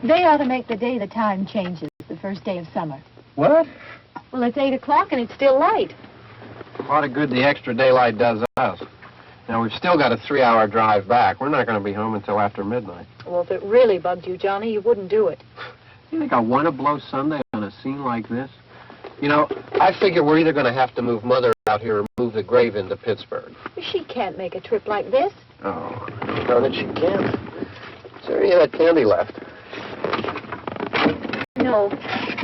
They ought to make the day the time changes, the first day of summer. What? Well, it's 8 o'clock and it's still light. A lot of good the extra daylight does us. Now, we've still got a 3-hour drive back. We're not going to be home until after midnight. Well, if it really bugged you, Johnny, you wouldn't do it. You think I want to blow Sunday on a scene like this? You know, I figure we're either going to have to move Mother out here or move the grave into Pittsburgh. She can't make a trip like this. Oh, darn it, she can't. Is there any of that candy left? No.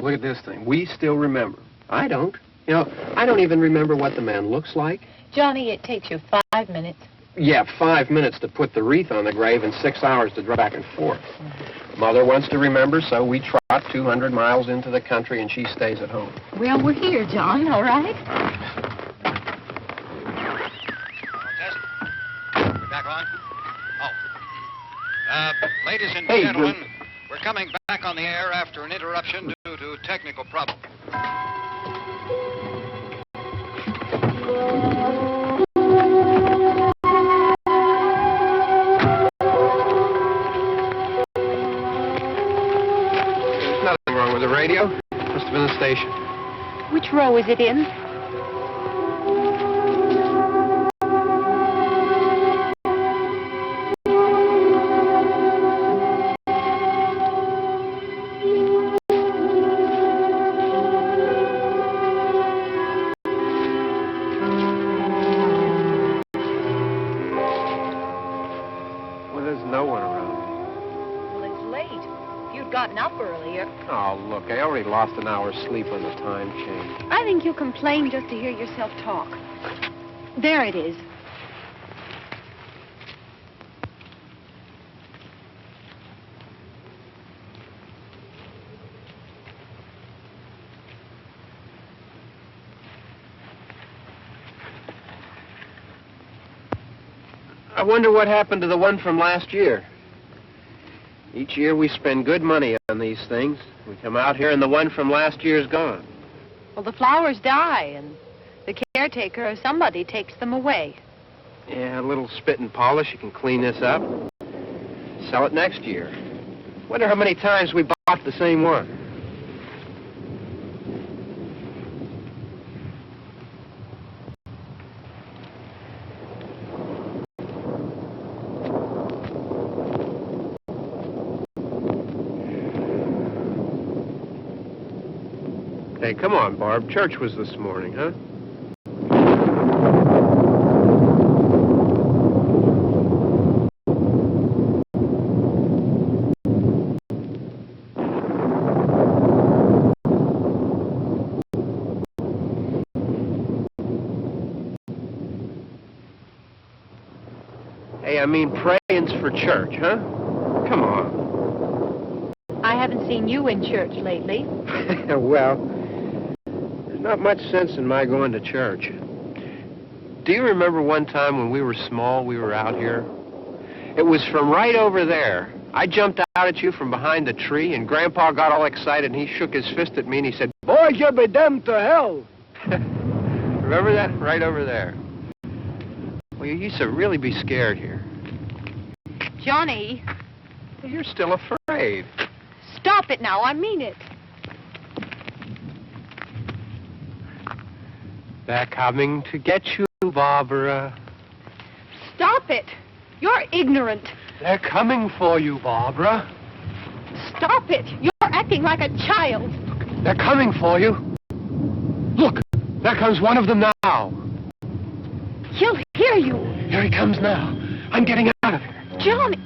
Look at this thing. We still remember. I don't. You know, I don't even remember what the man looks like. Johnny, it takes you 5 minutes. Yeah, 5 minutes to put the wreath on the grave and 6 hours to drive back and forth. Mother wants to remember, so we trot 200 miles into the country and she stays at home. Well, we're here, John, all right? Test. We're back on? Oh. Ladies and gentlemen, we're coming back on the air after an interruption due to technical problem. There's nothing wrong with the radio. Must have been the station. Which row is it in? Up earlier. Oh, look, I already lost an hour's sleep on the time change. I think you complain just to hear yourself talk. There it is. I wonder what happened to the one from last year. Each year we spend good money on these things. We come out here and the one from last year's gone. Well, the flowers die and the caretaker or somebody takes them away. Yeah, a little spit and polish. You can clean this up. Sell it next year. Wonder how many times we bought the same one. Hey, come on, Barb. Church was this morning, huh? Hey, I mean praying's for church, huh? Come on. I haven't seen you in church lately. Well... not much sense in my going to church. Do you remember one time when we were small, we were out here? It was from right over there. I jumped out at you from behind the tree, and Grandpa got all excited, and he shook his fist at me, and he said, "Boy, you'll be damned to hell." Remember that? Right over there. Well, you used to really be scared here. Johnny. You're still afraid. Stop it now. I mean it. They're coming to get you, Barbra. Stop it. You're ignorant. They're coming for you, Barbra. Stop it. You're acting like a child. They're coming for you. Look, there comes one of them now. He'll hear you. Here he comes now. I'm getting out of here. Johnny.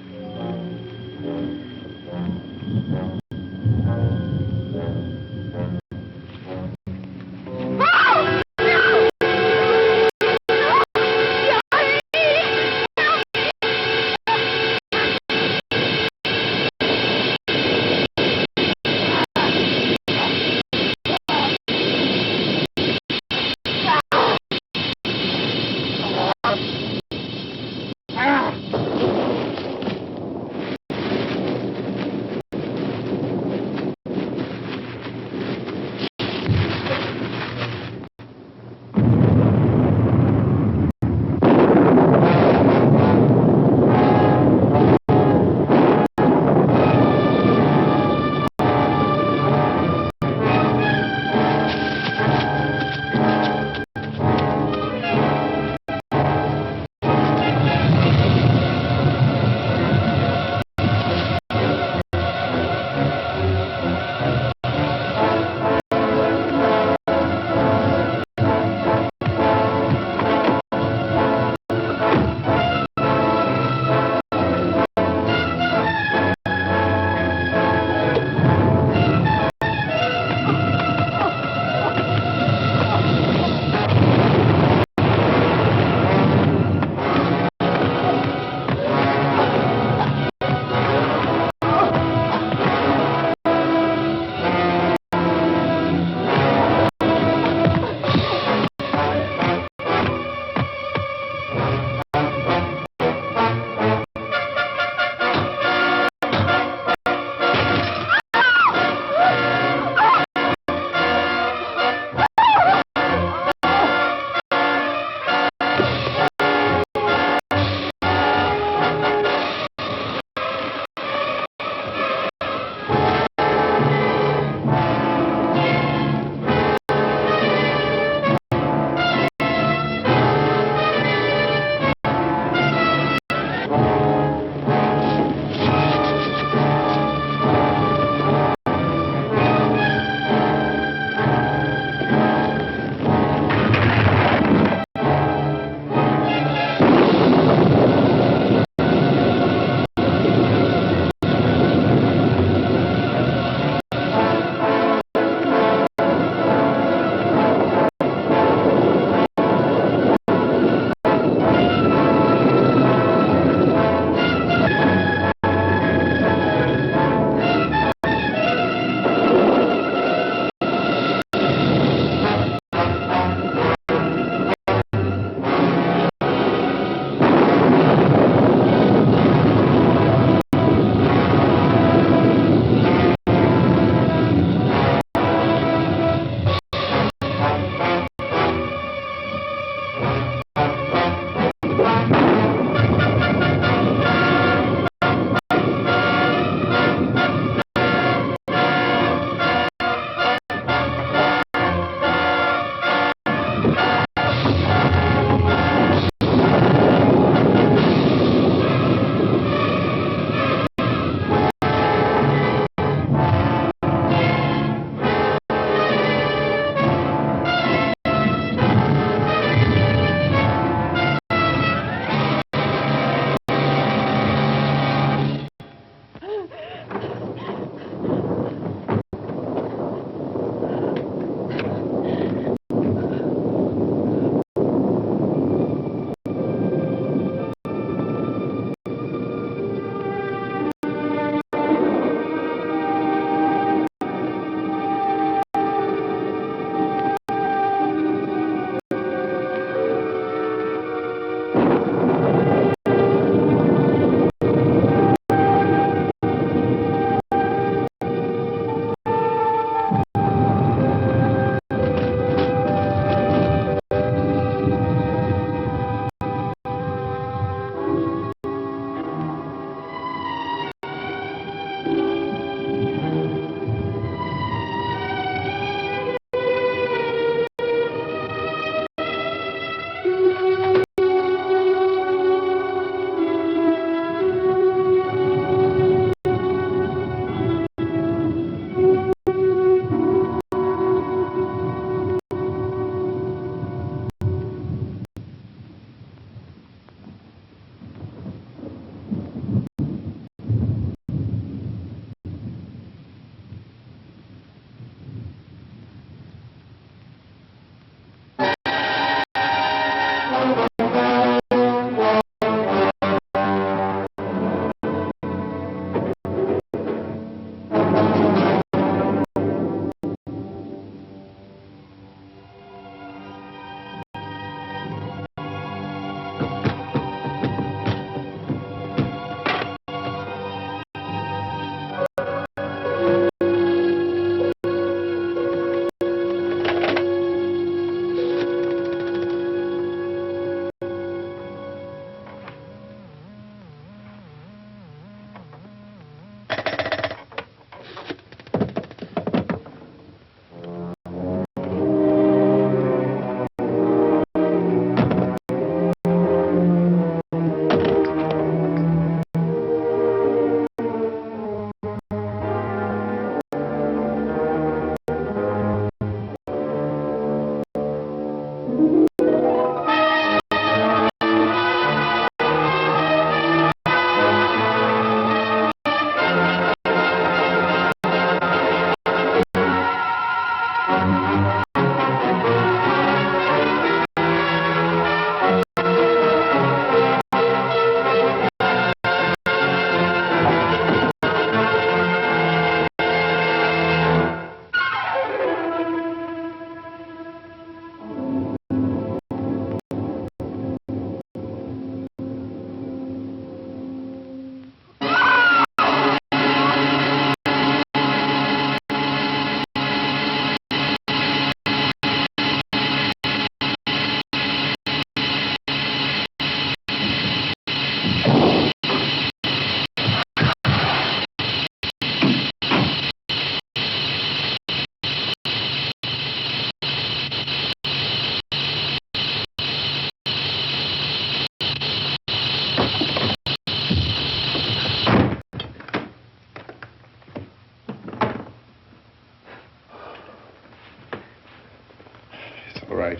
All right.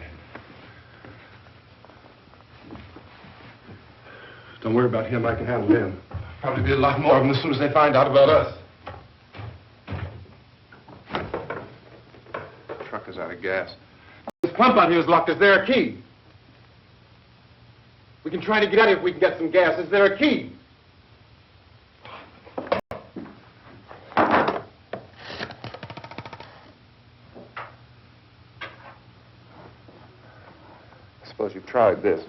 Don't worry about him. I can handle him. Probably be a lot more of them as soon as they find out about us. The truck is out of gas. This pump out here is locked. Is there a key? We can try to get out if we can get some gas. Is there a key? I suppose you've tried this.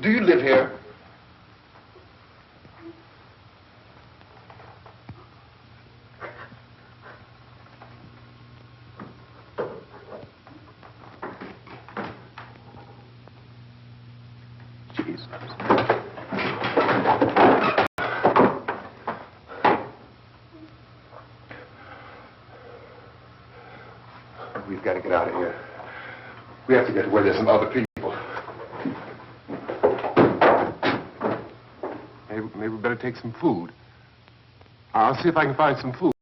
Do you live here? Jesus. We've got to get out of here. We have to get to where there's some other people. Maybe we better take some food. I'll see if I can find some food.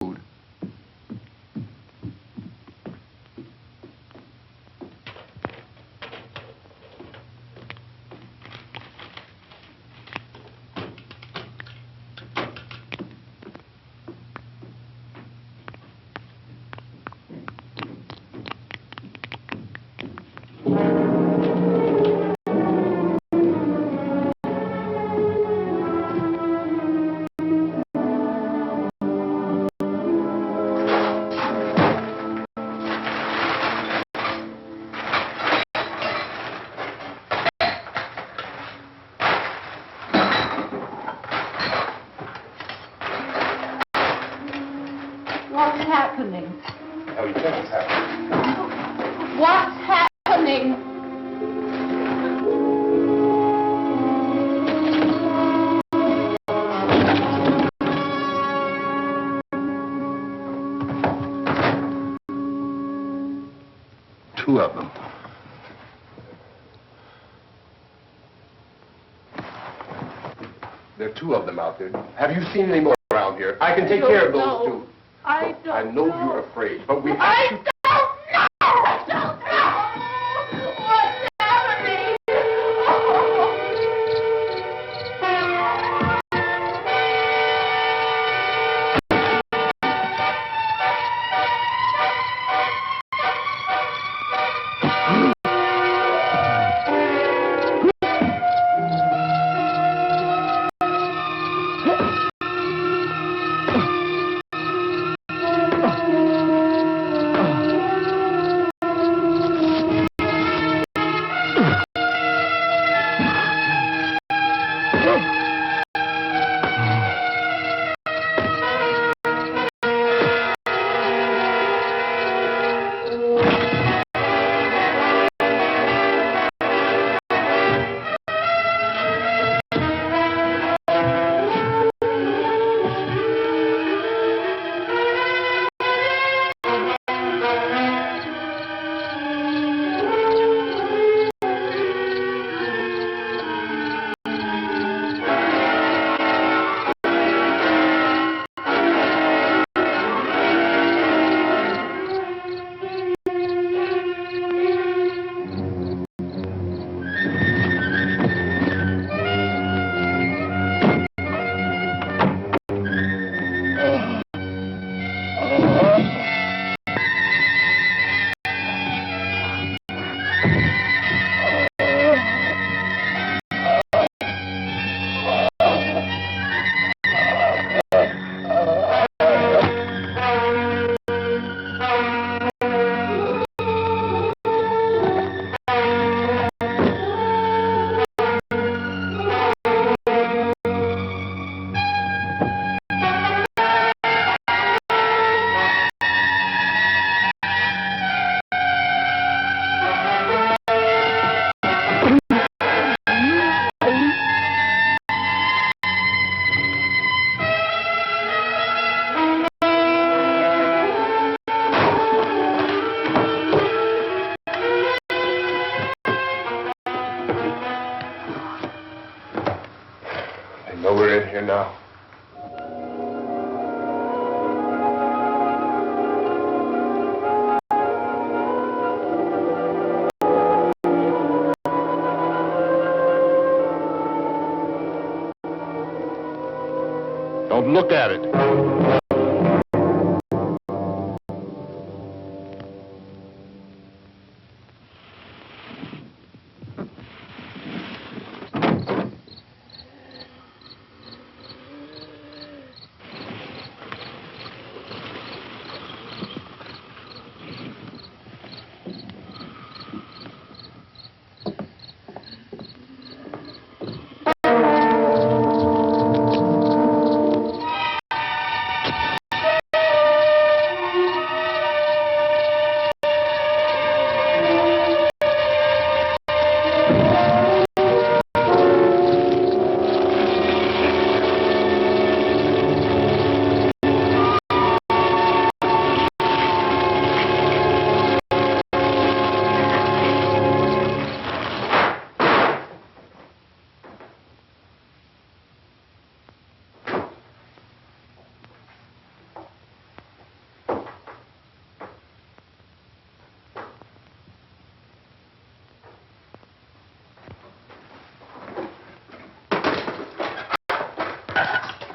What's happening? How do you think it's happening? What's happening? Two of them. There are two of them out there. Have you seen any more around here? I can take care of those two. I don't I know you're afraid, but we have to... I don't know! I don't know! What's happening? here now. Don't look at it.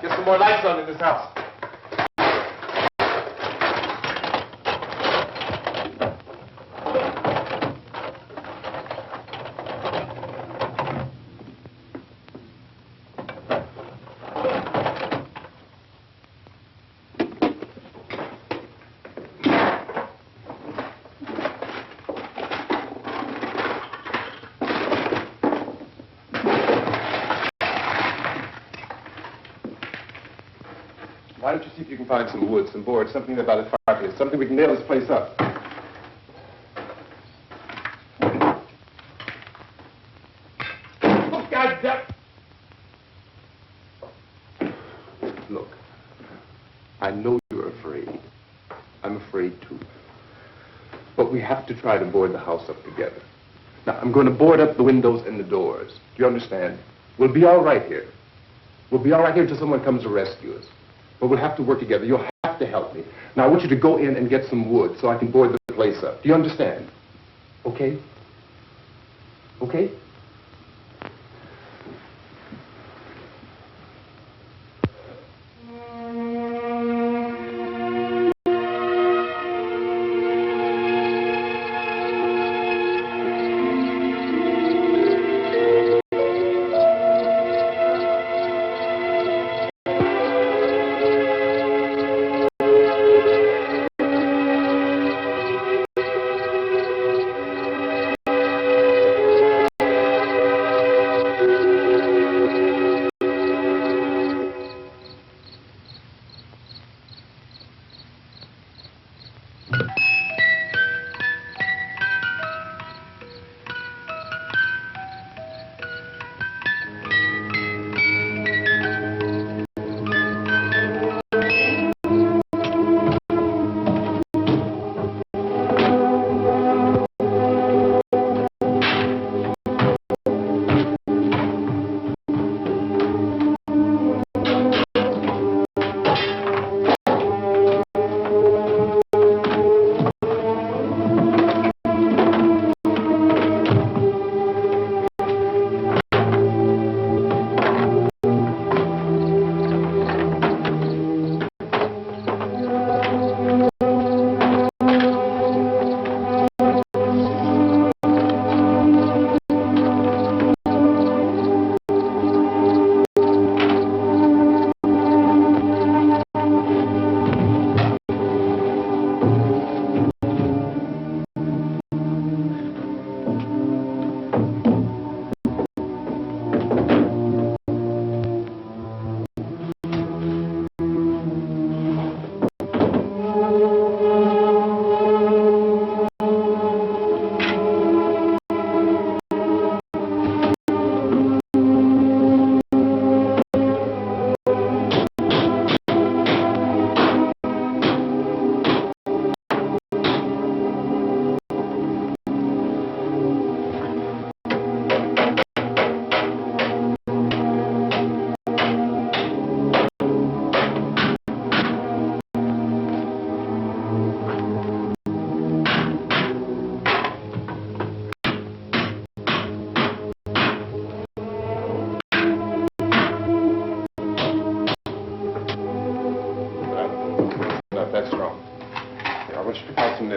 Get some more lights on in this house. Why don't you see if you can find some wood, some board, something about a fireplace, something we can nail this place up. Oh, God damn! Look, I know you're afraid. I'm afraid too. But we have to try to board the house up together. Now, I'm going to board up the windows and the doors. Do you understand? We'll be all right here. We'll be all right here until someone comes to rescue us. But we'll have to work together. You'll have to help me. Now, I want you to go in and get some wood so I can board the place up. Do you understand? Okay? Okay?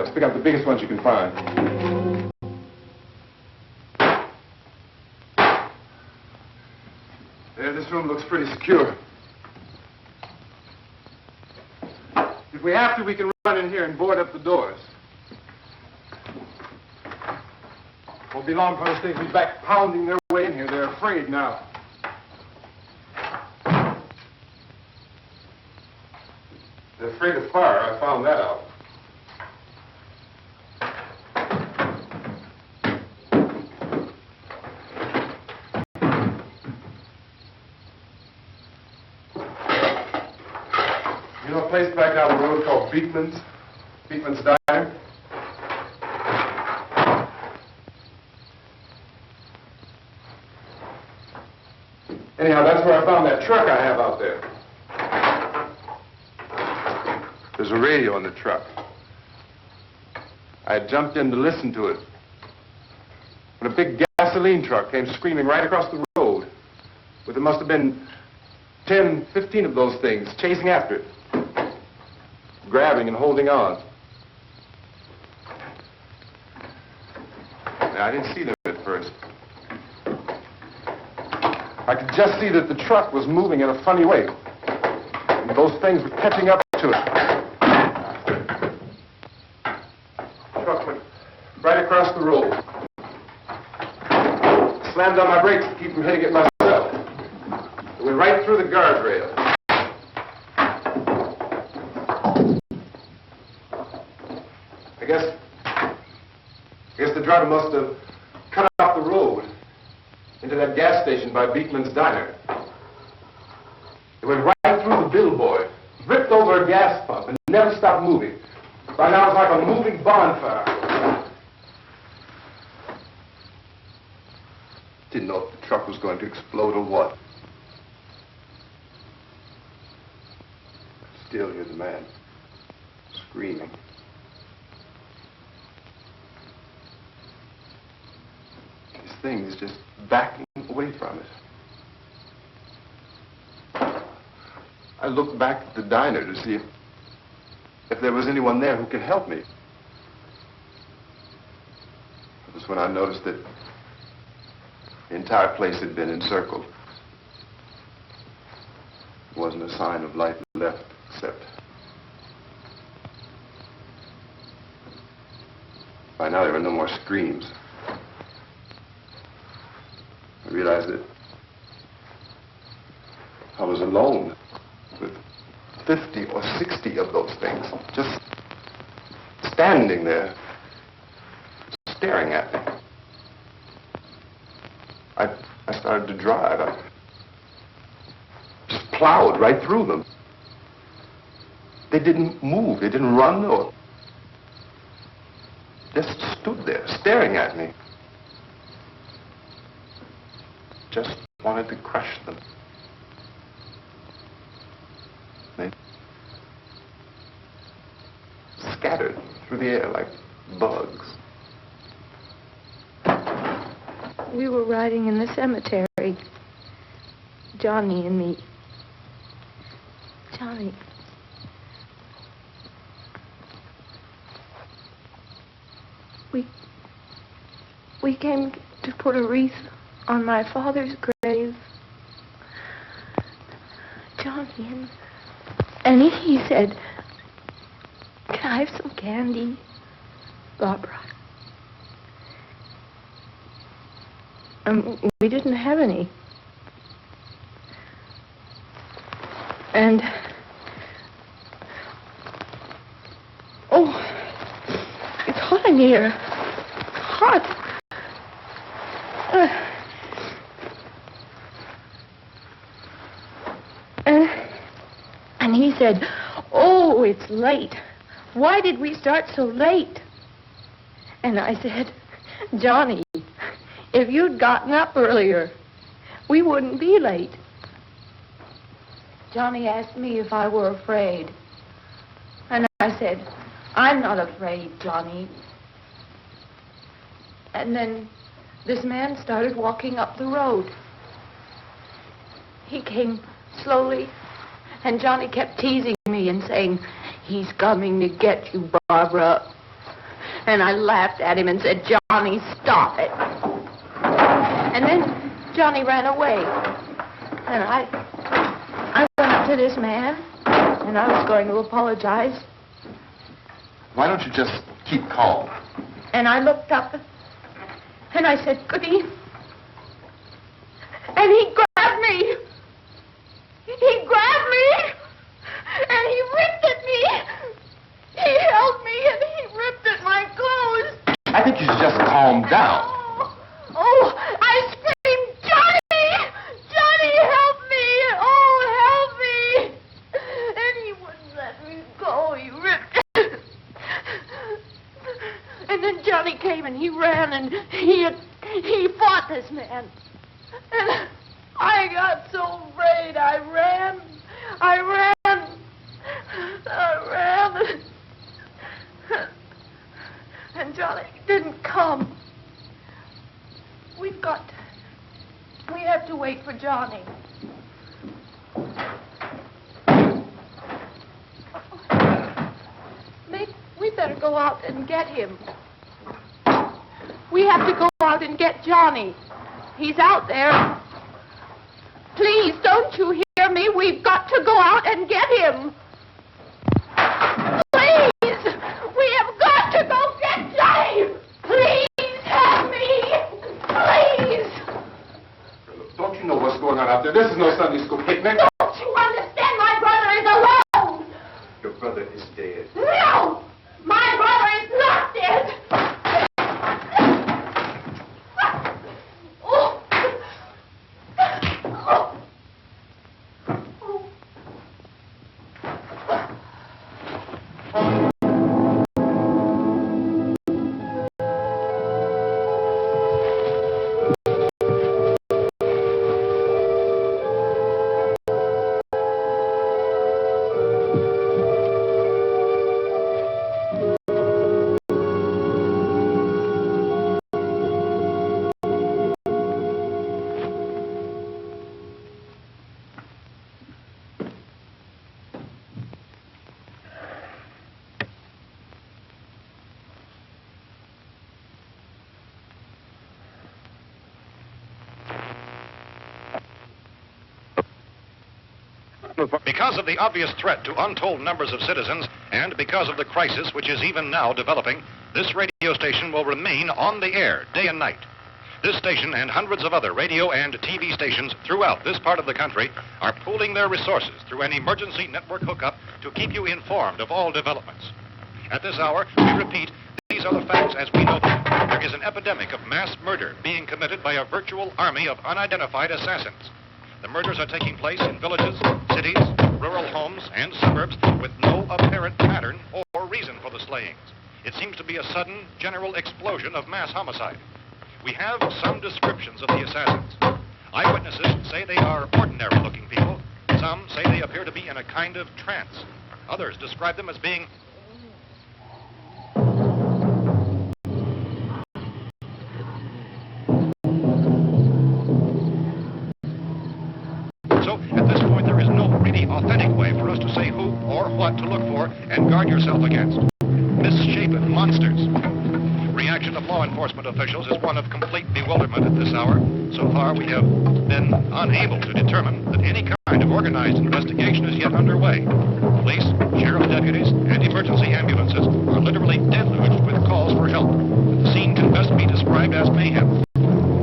Just pick out the biggest ones you can find. There, this room looks pretty secure. If we have to, we can run in here and board up the doors. Won't be long before those things will be back pounding their way in here. They're afraid now. They're afraid of fire. I found that out. You know a place back down the road called Beekman's? Beekman's Diner? Anyhow, that's where I found that truck I have out there. There's a radio in the truck. I jumped in to listen to it when a big gasoline truck came screaming right across the road. But there must have been 10, 15 of those things chasing after it, grabbing and holding on. Now, I didn't see them at first. I could just see that the truck was moving in a funny way. And those things were catching up to it. The truck went right across the road. Slammed on my brakes to keep from hitting it myself. It went right through the guardrail. I guess the driver must have cut off the road into that gas station by Beekman's Diner. It went right through the billboard, ripped over a gas pump, and never stopped moving. By now, it's like a moving bonfire. Didn't know if the truck was going to explode or what. I still hear the man screaming. This thing is just backing away from it. I looked back at the diner to see if there was anyone there who could help me. It was when I noticed that the entire place had been encircled. There wasn't a sign of life left except by now there were no more screams. I realized that I was alone with 50 or 60 of those things, just standing there, staring at me. I started to drive. I just plowed right through them. They didn't move. They didn't run or just stood there, staring at me. Just wanted to crush them. They scattered through the air like bugs. We were riding in the cemetery, Johnny and me. Johnny. We came to put a wreath on my father's grave. Johnny, and he said, "Can I have some candy, Barbra?" We didn't have any. And, oh, it's hot in here. Hot. And he said, "Oh, it's late. Why did we start so late?" And I said, "Johnny, if you'd gotten up earlier, we wouldn't be late." Johnny asked me if I were afraid. And I said, "I'm not afraid, Johnny." And then this man started walking up the road. He came slowly, and Johnny kept teasing me and saying, "He's coming to get you, Barbra." And I laughed at him and said, Johnny, stop it. And then Johnny ran away. And I went up to this man, and I was going to apologize. Why don't you just keep calm? And I looked up, and I said, good evening. And he grabbed me. He grabbed me, and he ripped at me. He held me, and he ripped at my clothes. I think you should just calm down. Oh, I screamed, Johnny! Johnny, help me! Oh, help me! And he wouldn't let me go. He ripped. And then Johnny came, and he ran, and he fought this man. And I got so afraid. I ran. And Johnny didn't come. We have to wait for Johnny. We better go out and get him. We have to go out and get Johnny. He's out there. Please, don't you hear me? We've got to go out and get him. Please! We have got to go get Johnny! Please, help me! Please! Don't you know what's going on out there? This is no Sunday school picnic. Don't you understand? My brother is alone! Your brother is dead. No! My brother is not dead! Because of the obvious threat to untold numbers of citizens, and because of the crisis which is even now developing, this radio station will remain on the air day and night. This station and hundreds of other radio and TV stations throughout this part of the country are pooling their resources through an emergency network hookup to keep you informed of all developments. At this hour, we repeat, these are the facts as we know them. There is an epidemic of mass murder being committed by a virtual army of unidentified assassins. The murders are taking place in villages, cities, rural homes, and suburbs with no apparent pattern or reason for the slayings. It seems to be a sudden, general explosion of mass homicide. We have some descriptions of the assassins. Eyewitnesses say they are ordinary-looking people. Some say they appear to be in a kind of trance. Others describe them as being authentic way for us to say who or what to look for and guard yourself against. Misshapen monsters. Reaction of law enforcement officials is one of complete bewilderment at this hour. So far, we have been unable to determine that any kind of organized investigation is yet underway. Police, sheriff's deputies, and emergency ambulances are literally deluged with calls for help. The scene can best be described as mayhem.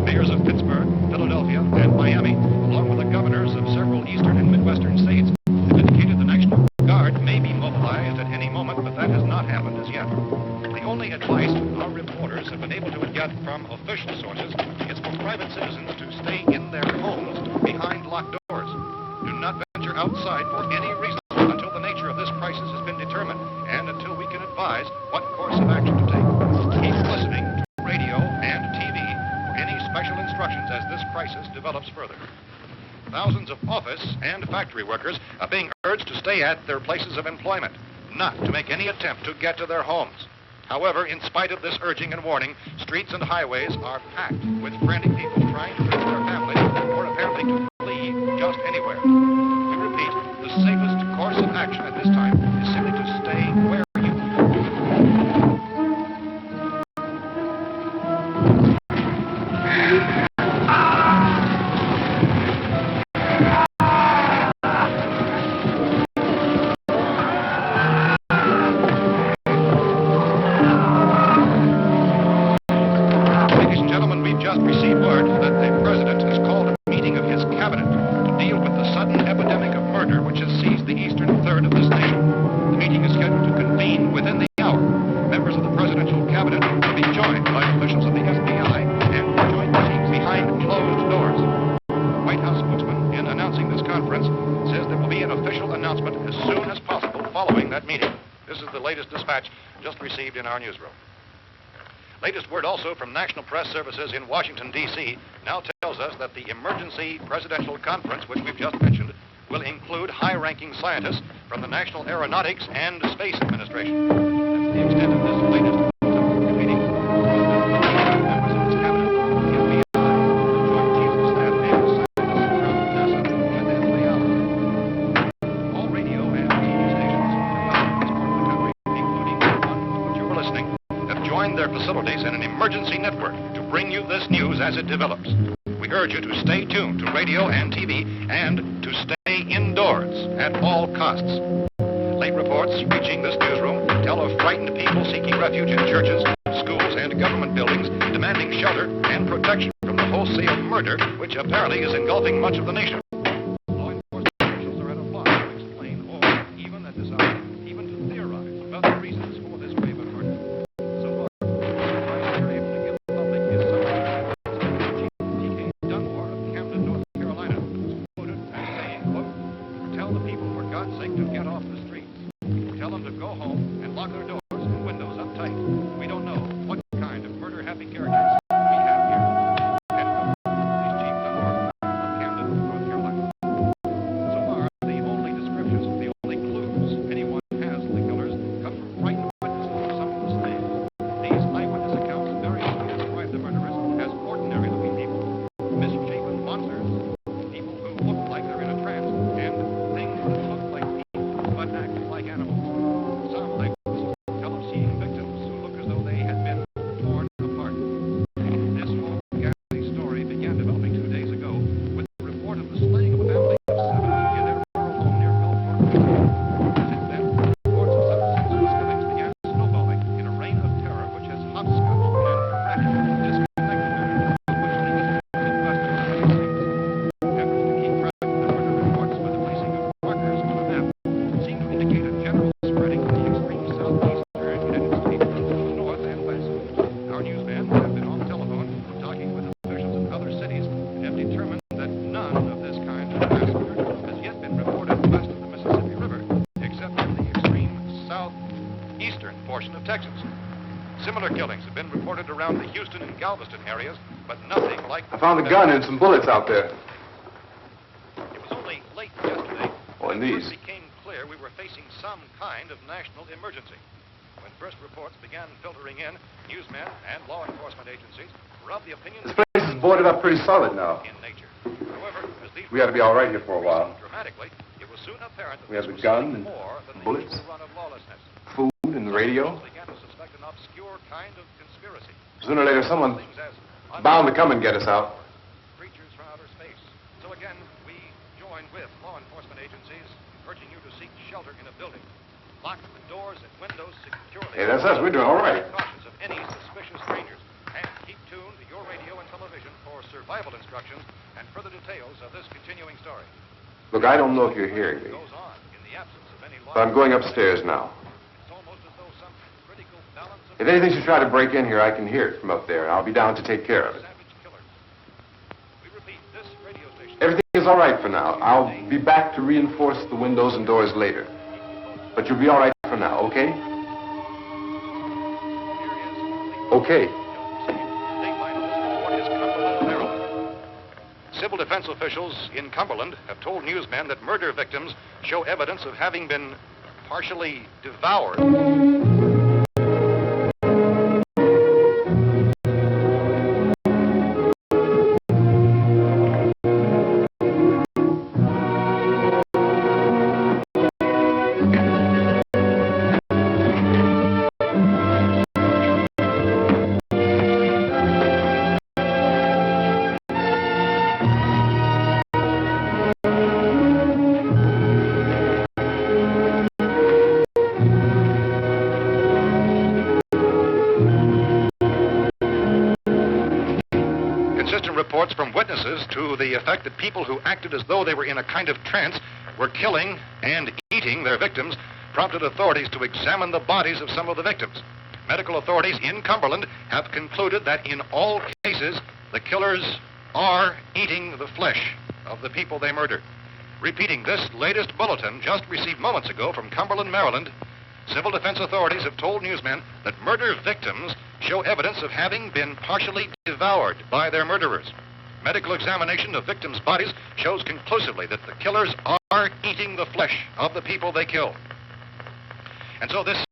Mayors of Pittsburgh, Philadelphia, and Miami, along with the governors of several eastern and midwestern states, have indicated the National Guard may be mobilized at any moment, but that has not happened as yet. The only advice our reporters have been able to get from official sources is for private citizens to stay in their homes behind locked doors. Do not venture outside for any reason until the nature of this crisis has been determined and until we can advise what course of action to take. Keep listening to radio and TV for any special instructions as this crisis develops further. Thousands of office and factory workers are being urged to stay at their places of employment, not to make any attempt to get to their homes. However, in spite of this urging and warning, streets and highways are packed with frantic people trying to reach their families or apparently to flee just anywhere. We repeat, the safest course of action at this time is simply to stay where you are. received word that the president has called a meeting of his cabinet to deal with the sudden epidemic of murder which has seized the eastern third of this nation. The meeting is scheduled to convene within the hour. Members of the presidential cabinet will be joined by officials of the FBI and joint meetings behind closed doors. The White House spokesman, in announcing this conference, says there will be an official announcement as soon as possible following that meeting. This is the latest dispatch just received in our newsroom. Latest word also from National Press Services in Washington, D.C. now tells us that the emergency presidential conference, which we've just mentioned, will include high-ranking scientists from the National Aeronautics and Space Administration. That's the extent of this latest meeting. Members of his cabinet, the FBI, Joint Chiefs of Staff, and scientists from NASA within the hour. All radio and TV stations in this part of the country, including the one to which you were listening, have joined their facilities in an emergency network to bring you this news as it develops. We urge you to stay tuned to radio and TV and to stay indoors at all costs. Late reports reaching this newsroom tell of frightened people seeking refuge in churches, schools, and government buildings, demanding shelter and protection from the wholesale murder which apparently is engulfing much of the nation. Law enforcement officials are at a loss to explain or even at this hour, even to theorize about the reasons for this grave of murder. So far, the advice they're able to give the public is something. Chief T.K. Dunmore of Camden, North Carolina, was quoted as saying, quote, "Tell the people, for God's sake, to get off the streets. Tell them to go home and lock their doors and windows up tight. We don't know what kind of murder-happy characters we have here." End quote. Police Chief Dunmore of Camden, North Carolina. So far, the only descriptions, the only clues anyone has of the killers come from frightened witnesses of some of the slaves. These eyewitness accounts variously describe the murderers as ordinary-looking people, misshapen monsters, people who look like they're in a trance, and things that look like people but act like animals. Some eyewitnesses tell of seeing victims who look as though they had been torn apart. This whole ghastly story began developing 2 days ago with the report of the slaying of a family of 7 in their rural home near Gulfport. Since then, reports of such senseless killings began snowballing in a reign of terror which has hopscotched and practically disconnected members of which linguists in Western United States. Efforts to keep track of the murder reports with the placing of markers on a map seem to indicate a general spreading of the extreme southeastern United States to the north and west. Our newsmen have been on the telephone talking with officials in other cities and have determined that none of this kind of massacre has yet been reported west of the Mississippi River, except in the extreme southeastern portion of Texas. Similar killings have been reported around the Houston and Galveston areas, but nothing like I found a gun and some bullets out there. It was only late yesterday Oh, and when it these. first became clear we were facing some kind of national emergency. When first reports began filtering in, newsmen and law enforcement agencies were of the opinion This place is boarded up pretty solid now. in nature. However, as these We ought to be all right here for a while. dramatically, it was soon apparent that We have this the was gun something and more than the bullets. usual run of lawlessness. Food and the radio. Some began to suspect an obscure kind of conspiracy. Sooner or later, someone Things as bound to come and get us out. creatures from outer space. So again, we join with law enforcement agencies, urging you to seek shelter in a building. Lock the doors and windows securely. Hey, that's us. We're doing all right. Cautious of any suspicious strangers. And keep tuned to your radio and television for survival instructions and further details of this continuing story. Look, I don't know if you're hearing me, Goes on in the absence of any law. but I'm going upstairs now. It's almost as though some critical balance of If anything should try to break in here, I can hear it from up there. I'll be down to take care of it. savage killers. We repeat, this radio station. Everything is all right for now. I'll be back to reinforce the windows and doors later. But you'll be all right for now, okay? Okay. Dateline of this report is Cumberland, Maryland. Civil defense officials in Cumberland have told newsmen that murder victims show evidence of having been partially devoured. consistent reports from witnesses to the effect that people who acted as though they were in a kind of trance were killing and eating their victims prompted authorities to examine the bodies of some of the victims. Medical authorities in Cumberland have concluded that in all cases, the killers are eating the flesh of the people they murdered. Repeating this latest bulletin just received moments ago from Cumberland, Maryland, civil defense authorities have told newsmen that murder victims show evidence of having been partially devoured by their murderers. Medical examination of victims' bodies shows conclusively that the killers are eating the flesh of the people they killed. And so this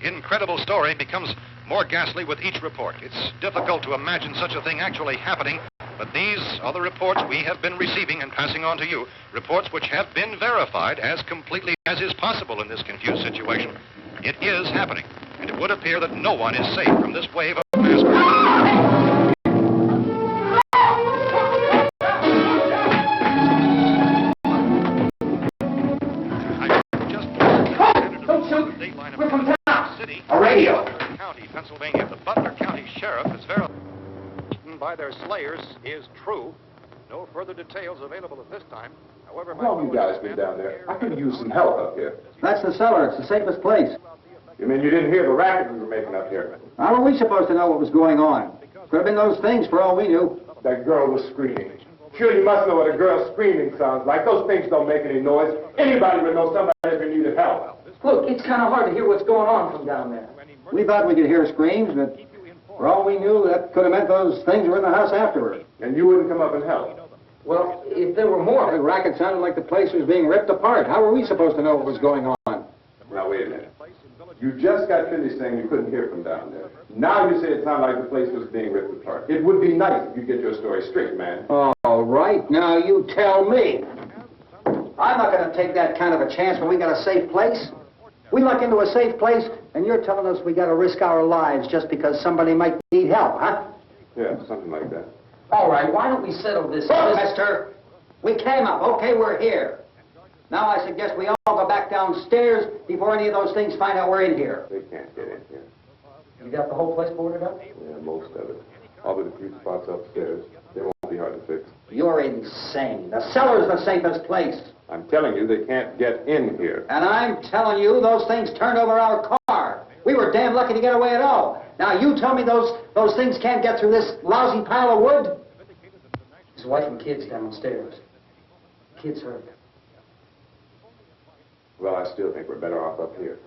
incredible story becomes more ghastly with each report. It's difficult to imagine such a thing actually happening, but these are the reports we have been receiving and passing on to you, reports which have been verified as completely as is possible in this confused situation. It is happening, and it would appear that no one is safe from this wave of mass murder. We're from town. City, A radio. County, Pennsylvania. The Butler County Sheriff is verified by their slayers is true. No further details available at this time. However, How long you guys been down there? I could use some help up here. That's the cellar. It's the safest place. You mean you didn't hear the racket we were making up here? How were we supposed to know what was going on? Could have been those things for all we knew. That girl was screaming. Sure, you must know what a girl screaming sounds like. Those things don't make any noise. Anybody would know somebody ever needed help. Look, it's kind of hard to hear what's going on from down there. We thought we could hear screams, but for all we knew, that could have meant those things were in the house afterward. And you wouldn't come up and help. Well, if there were more... The racket sounded like the place was being ripped apart. How were we supposed to know what was going on? Now, wait a minute. You just got finished saying you couldn't hear from down there. Now you say it sounded like the place was being ripped apart. It would be nice if you get your story straight, man. All right, now you tell me. I'm not going to take that kind of a chance when we got a safe place. We luck into a safe place, and you're telling us we got to risk our lives just because somebody might need help, huh? Yeah, something like that. All right, why don't we settle this... Look, mister, we came up. Okay, we're here. Now I suggest we all go back downstairs before any of those things find out we're in here. They can't get in here. You got the whole place boarded up? Yeah, most of it. All but a few spots upstairs. They won't be hard to fix. You're insane. The cellar's the safest place. I'm telling you, they can't get in here. And I'm telling you, those things turned over our car. We were damn lucky to get away at all. Now, you tell me those things can't get through this lousy pile of wood? His wife and kids downstairs. Kids hurt. Well, I still think we're better off up here.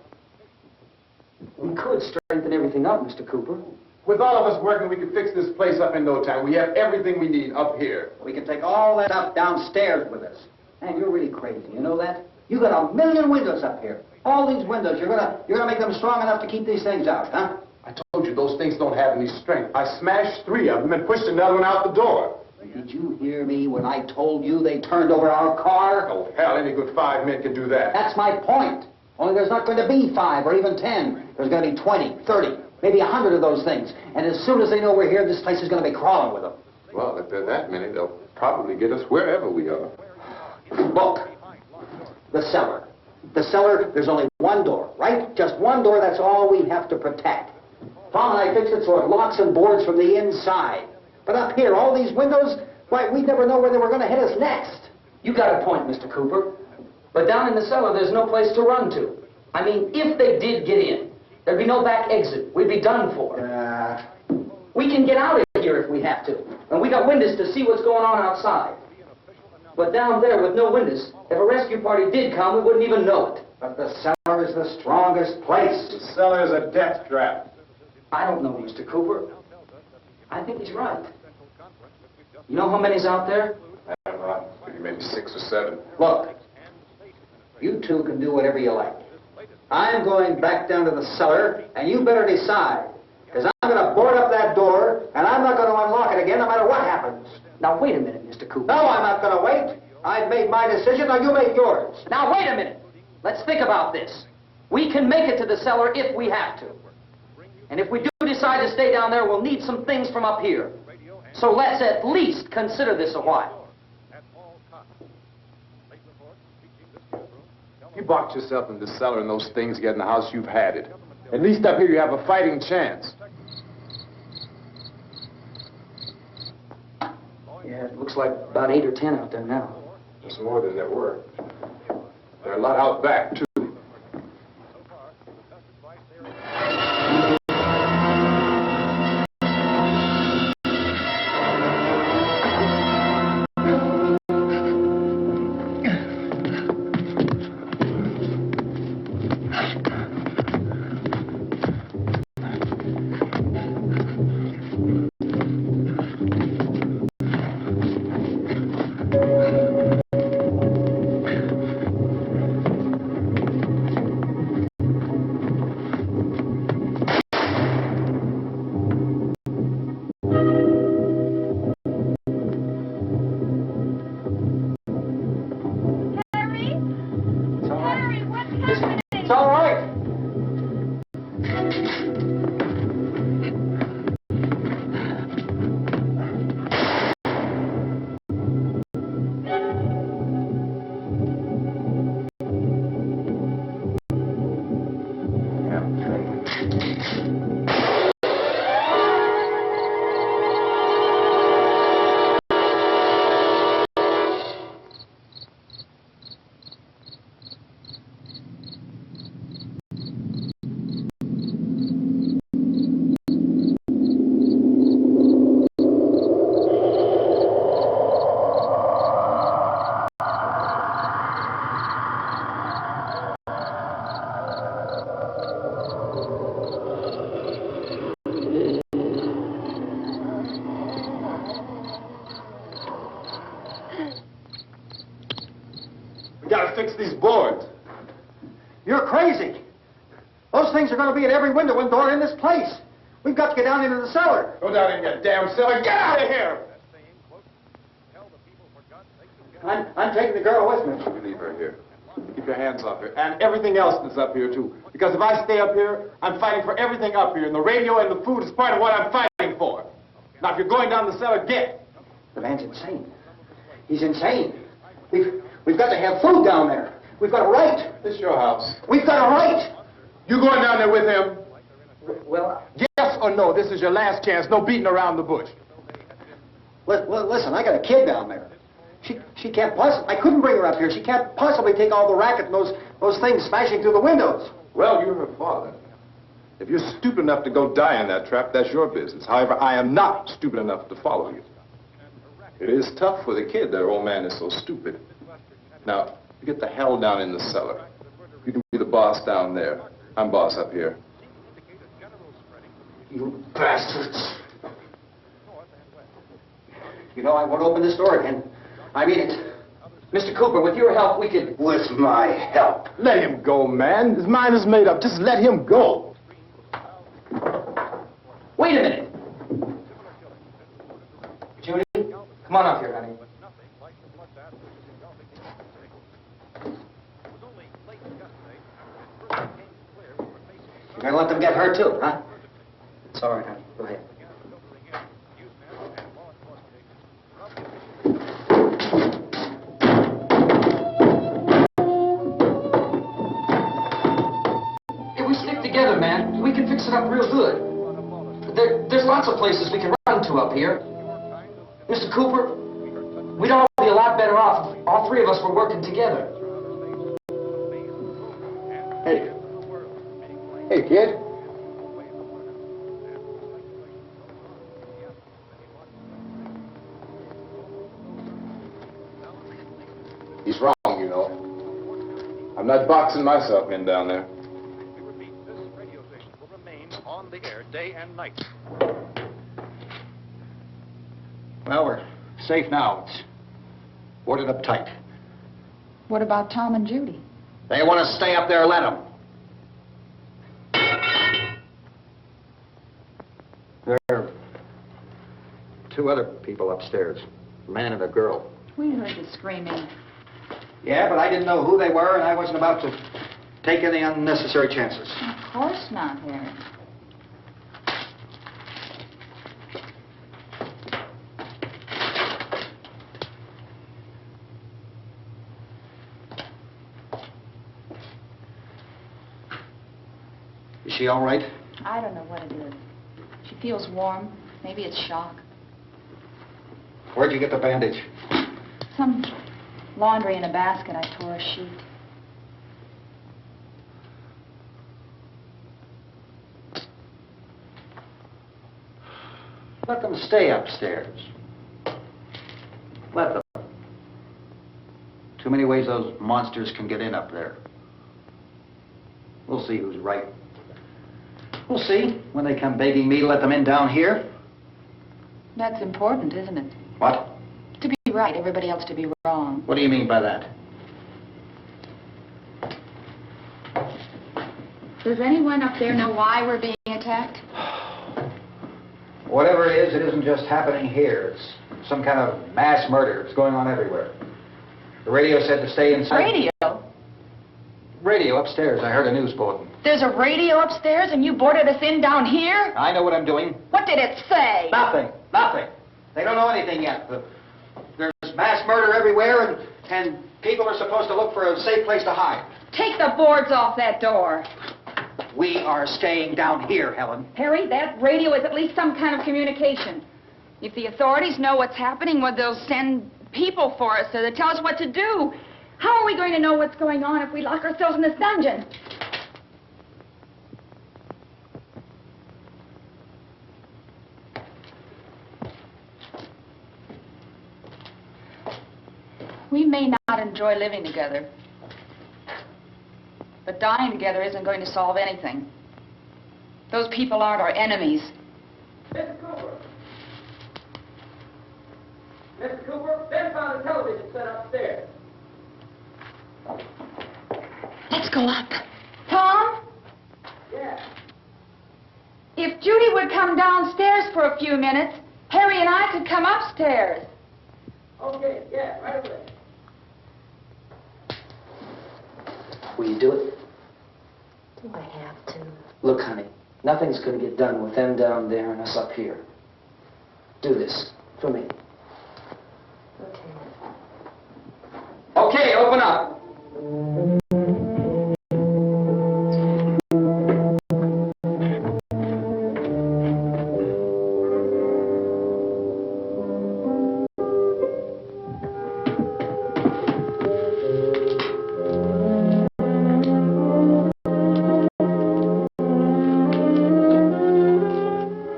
We could strengthen everything up, Mr. Cooper. With all of us working, we can fix this place up in no time. We have everything we need up here. We can take all that stuff downstairs with us. Man, you're really crazy. You know that? You got 1,000,000 windows up here. All these windows, you're gonna make them strong enough to keep these things out, huh? I told you those things don't have any strength. I smashed 3 of them and pushed another one out the door. Did you hear me when I told you they turned over our car? Oh, hell, any good 5 men can do that. That's my point. Only there's not going to be 5 or even 10. There's going to be 20, 30, maybe 100 of those things. And as soon as they know we're here, this place is going to be crawling with them. Well, if there are that many, they'll probably get us wherever we are. Look, the cellar. The cellar, there's only one door, right? Just one door, that's all we have to protect. Tom and I fixed it so it locks and boards from the inside. But up here, all these windows, why, we'd never know where they were going to hit us next. You got a point, Mr. Cooper. But down in the cellar, there's no place to run to. I mean, if they did get in, there'd be no back exit. We'd be done for. We can get out of here if we have to. And we got windows to see what's going on outside. But down there with no windows, if a rescue party did come, we wouldn't even know it. But the cellar is the strongest place. The cellar is a death trap. I don't know, Mr. Cooper. I think he's right. You know how many's out there? I don't know. Maybe 6 or 7. Look, you two can do whatever you like. I'm going back down to the cellar, and you better decide. Because I'm going to board up that door, and I'm not going to unlock it again no matter what happens. Now, wait a minute, Mr. Cooper. No, I'm not going to wait. I've made my decision, now you make yours. Now, wait a minute. Let's think about this. We can make it to the cellar if we have to. And if we do decide to stay down there, we'll need some things from up here. So let's at least consider this a while. You box yourself in the cellar and those things get in the house, you've had it. At least up here you have a fighting chance. Yeah, it looks like about 8 or 10 out there now. There's more than there were. There are a lot out back, too. It's all right. We gotta fix these boards. You're crazy. Those things are going to be at every window and door in this place. We've got to get down into the cellar. Go down in your damn cellar. Get out of here! I'm taking the girl with me. You leave her here. Keep your hands off her. And everything else that's up here, too. Because if I stay up here, I'm fighting for everything up here. And the radio and the food is part of what I'm fighting for. Now, if you're going down the cellar, get. The man's insane. He's insane. We've got to have food down there. We've got a right. This is your house. We've got a right. You going down there with him? Well, Yes or no? This is your last chance. No beating around the bush. listen, I got a kid down there. She can't possibly, I couldn't bring her up here. She can't possibly take all the racket and those things smashing through the windows. Well, you're her father. If you're stupid enough to go die in that trap, that's your business. However, I am not stupid enough to follow you. It is tough for the kid that her old man is so stupid. Now, you get the hell down in the cellar. You can be the boss down there. I'm boss up here. You bastards. You know, I won't open this door again. I mean it. Mr. Cooper, with your help, we could... With my help. Let him go, man. His mind is made up. Just let him go. Wait a minute. Judy, come on up here, honey. You're gonna let them get hurt too, huh? It's all right, honey. Go ahead. If we stick together, man, we can fix it up real good. There's lots of places we can run to up here. Mr. Cooper, we'd all be a lot better off if all three of us were working together. Hey. Hey, kid. He's wrong, you know. I'm not boxing myself in down there. We repeat, this radio station will remain on the air day and night. Well, we're safe now. It's boarded up tight. What about Tom and Judy? They want to stay up there, let them. There are two other people upstairs, a man and a girl. We heard the screaming. Yeah, but I didn't know who they were, and I wasn't about to take any unnecessary chances. Of course not, Harry. Is she all right? I don't know what it is. She feels warm. Maybe it's shock. Where'd you get the bandage? Some laundry in a basket. I tore a sheet. Let them stay upstairs. Let them. Too many ways those monsters can get in up there. We'll see who's right. We'll see when they come begging me to let them in down here. That's important, isn't it? What? To be right, everybody else to be wrong. What do you mean by that? Does anyone up there know why we're being attacked? Whatever it is, it isn't just happening here. It's some kind of mass murder. It's going on everywhere. The radio said to stay inside. Radio? Radio upstairs. I heard a news bulletin. There's a radio upstairs and you boarded us in down here? I know what I'm doing. What did it say? Nothing. Nothing. They don't know anything yet. There's mass murder everywhere, and people are supposed to look for a safe place to hide. Take the boards off that door. We are staying down here, Helen. Harry, that radio is at least some kind of communication. If the authorities know what's happening, well, they'll send people for us to tell us what to do. How are we going to know what's going on if we lock ourselves in this dungeon? We may not enjoy living together, but dying together isn't going to solve anything. Those people aren't our enemies. Mr. Cooper! Mr. Cooper, Ben found a television set upstairs. Let's go up. Tom? Yeah. If Judy would come downstairs for a few minutes, Harry and I could come upstairs. Okay, yeah, right away. Will you do it? Do I have to? Look, honey, nothing's going to get done with them down there and us up here. Do this for me. Okay. Okay, open up.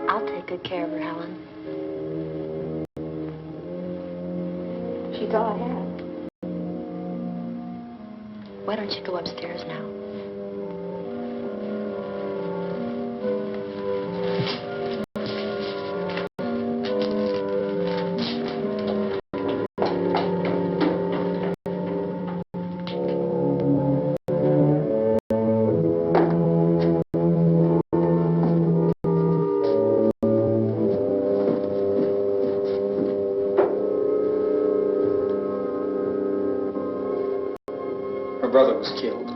I'll take good care of her, Helen. She's all I have. Why don't you go upstairs now? Her brother was killed.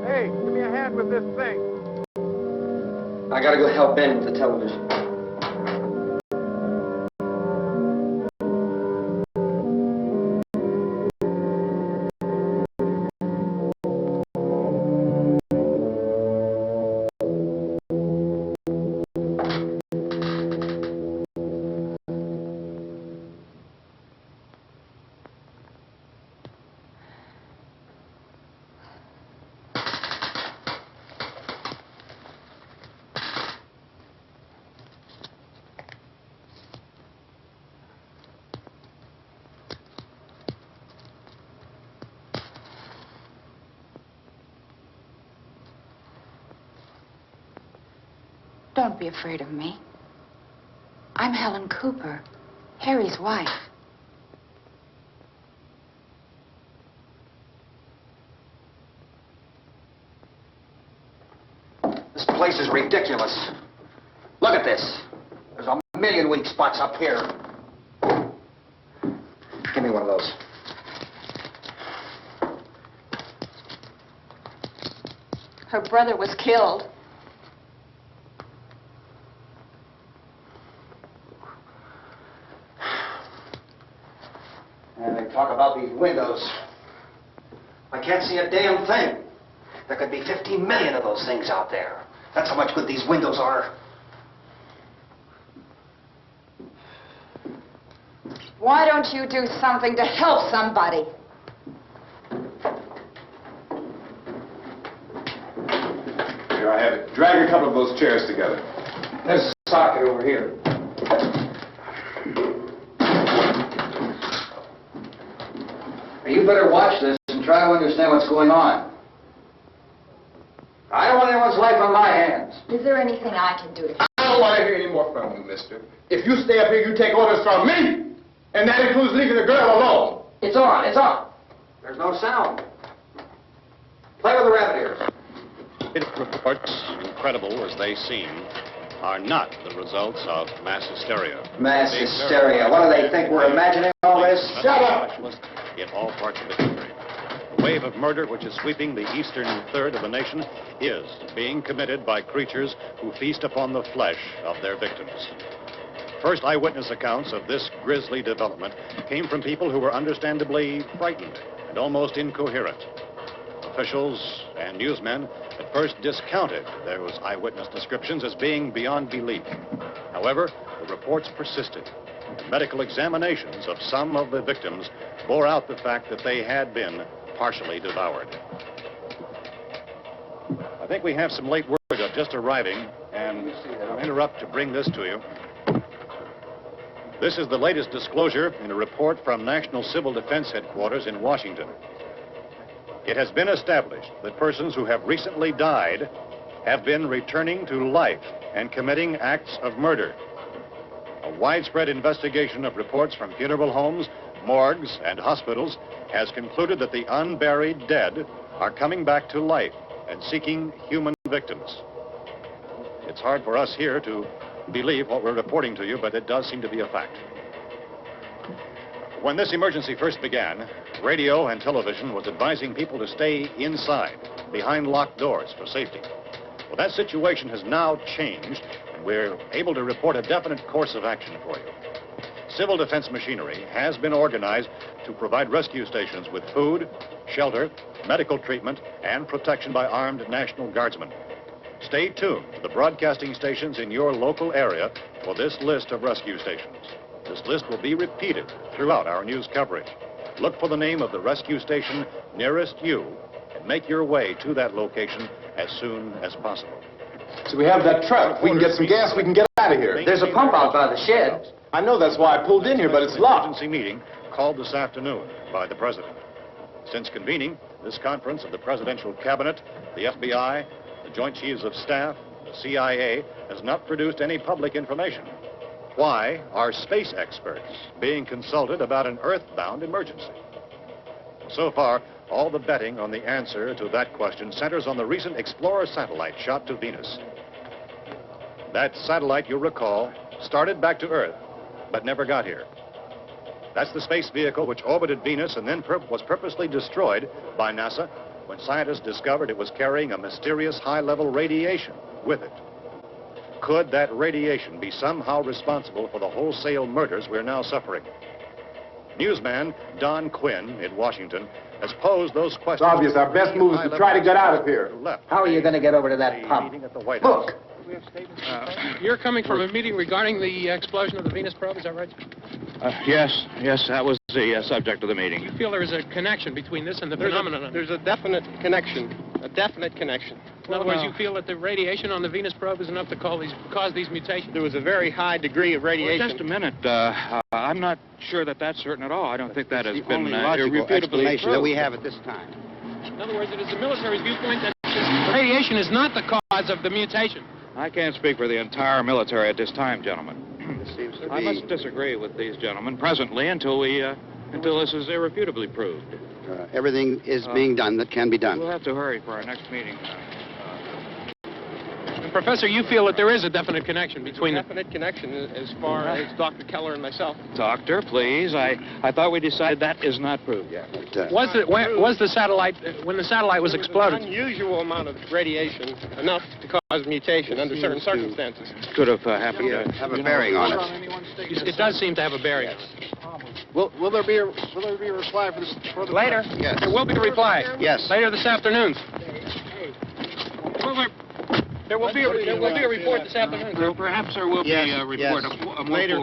Hey, give me a hand with this thing. I gotta go help Ben with the television. Don't be afraid of me. I'm Helen Cooper, Harry's wife. This place is ridiculous. Look at this. There's a million weak spots up here. Give me one of those. Her brother was killed. And they talk about these windows. I can't see a damn thing. There could be 15 million of those things out there. That's how much good these windows are. Why don't you do something to help somebody? Here, I have it. Drag a couple of those chairs together. There's a socket over here. You better watch this and try to understand what's going on. I don't want anyone's life on my hands. Is there anything I can do to help? I don't want to hear any more from you, mister. If you stay up here, you take orders from me. And that includes leaving the girl alone. It's on, it's on. There's no sound. Play with the rabbit ears. Reports, incredible as they seem, are not the results of mass hysteria. Mass hysteria. What do they think? We're imagining all this? Shut up! In all parts of the country. The wave of murder which is sweeping the eastern third of the nation is being committed by creatures who feast upon the flesh of their victims. First eyewitness accounts of this grisly development came from people who were understandably frightened and almost incoherent. Officials and newsmen at first discounted those eyewitness descriptions as being beyond belief. However, the reports persisted. Medical examinations of some of the victims bore out the fact that they had been partially devoured. I think we have some late word just arriving, and I'll interrupt to bring this to you. This is the latest disclosure in a report from National Civil Defense Headquarters in Washington. It has been established that persons who have recently died have been returning to life and committing acts of murder. A widespread investigation of reports from funeral homes, morgues, and hospitals has concluded that the unburied dead are coming back to life and seeking human victims. It's hard for us here to believe what we're reporting to you, but it does seem to be a fact. When this emergency first began, radio and television was advising people to stay inside, behind locked doors for safety. Well, that situation has now changed, and we're able to report a definite course of action for you. Civil defense machinery has been organized to provide rescue stations with food, shelter, medical treatment, and protection by armed National Guardsmen. Stay tuned to the broadcasting stations in your local area for this list of rescue stations. This list will be repeated throughout our news coverage. Look for the name of the rescue station nearest you and make your way to that location as soon as possible. So we have that truck. If we can get some gas, we can get out of here. There's a pump out by the shed. I know, that's why I pulled in here, but it's locked. Emergency meeting called this afternoon by the President. Since convening this conference of the Presidential Cabinet, the FBI, the Joint Chiefs of Staff, the CIA has not produced any public information. Why are space experts being consulted about an Earth-bound emergency? So far, all the betting on the answer to that question centers on the recent Explorer satellite shot to Venus. That satellite, you'll recall, started back to Earth, but never got here. That's the space vehicle which orbited Venus and then was purposely destroyed by NASA when scientists discovered it was carrying a mysterious high-level radiation with it. Could that radiation be somehow responsible for the wholesale murders we're now suffering? Newsman Don Quinn in Washington has posed those questions. It's obvious our best move is to try to get out of here. How are you going to get over to that pump? Look! You're coming from a meeting regarding the explosion of the Venus probe, is that right? Yes, that was the subject of the meeting. You feel there is a connection between this and the phenomenon? There's a definite connection. In other words, you feel that the radiation on the Venus probe is enough to cause these mutations? There was a very high degree of radiation. Well, just a minute. I'm not sure that that's certain at all. I don't think that has been logical explanation that we have at this time. In other words, it is the military's viewpoint that this radiation is not the cause of the mutation. I can't speak for the entire military at this time, gentlemen. This seems to be... I must disagree with these gentlemen presently until this is irrefutably proved. everything is being done that can be done. We'll have to hurry for our next meeting. Professor, you feel that there is a definite connection between them? Definite connection as far as Dr. Keller and myself. Doctor, please. I thought we decided that is not proved yet. Was the satellite, when the satellite was exploded? An unusual amount of radiation, enough to cause mutation under certain circumstances. Could have happened to have a bearing on it. It does seem to have a bearing. Will there be a reply for this? Later? Yes. There will be a reply. Yes. Later this afternoon. There will be a report this afternoon. Perhaps there will be a report. Later.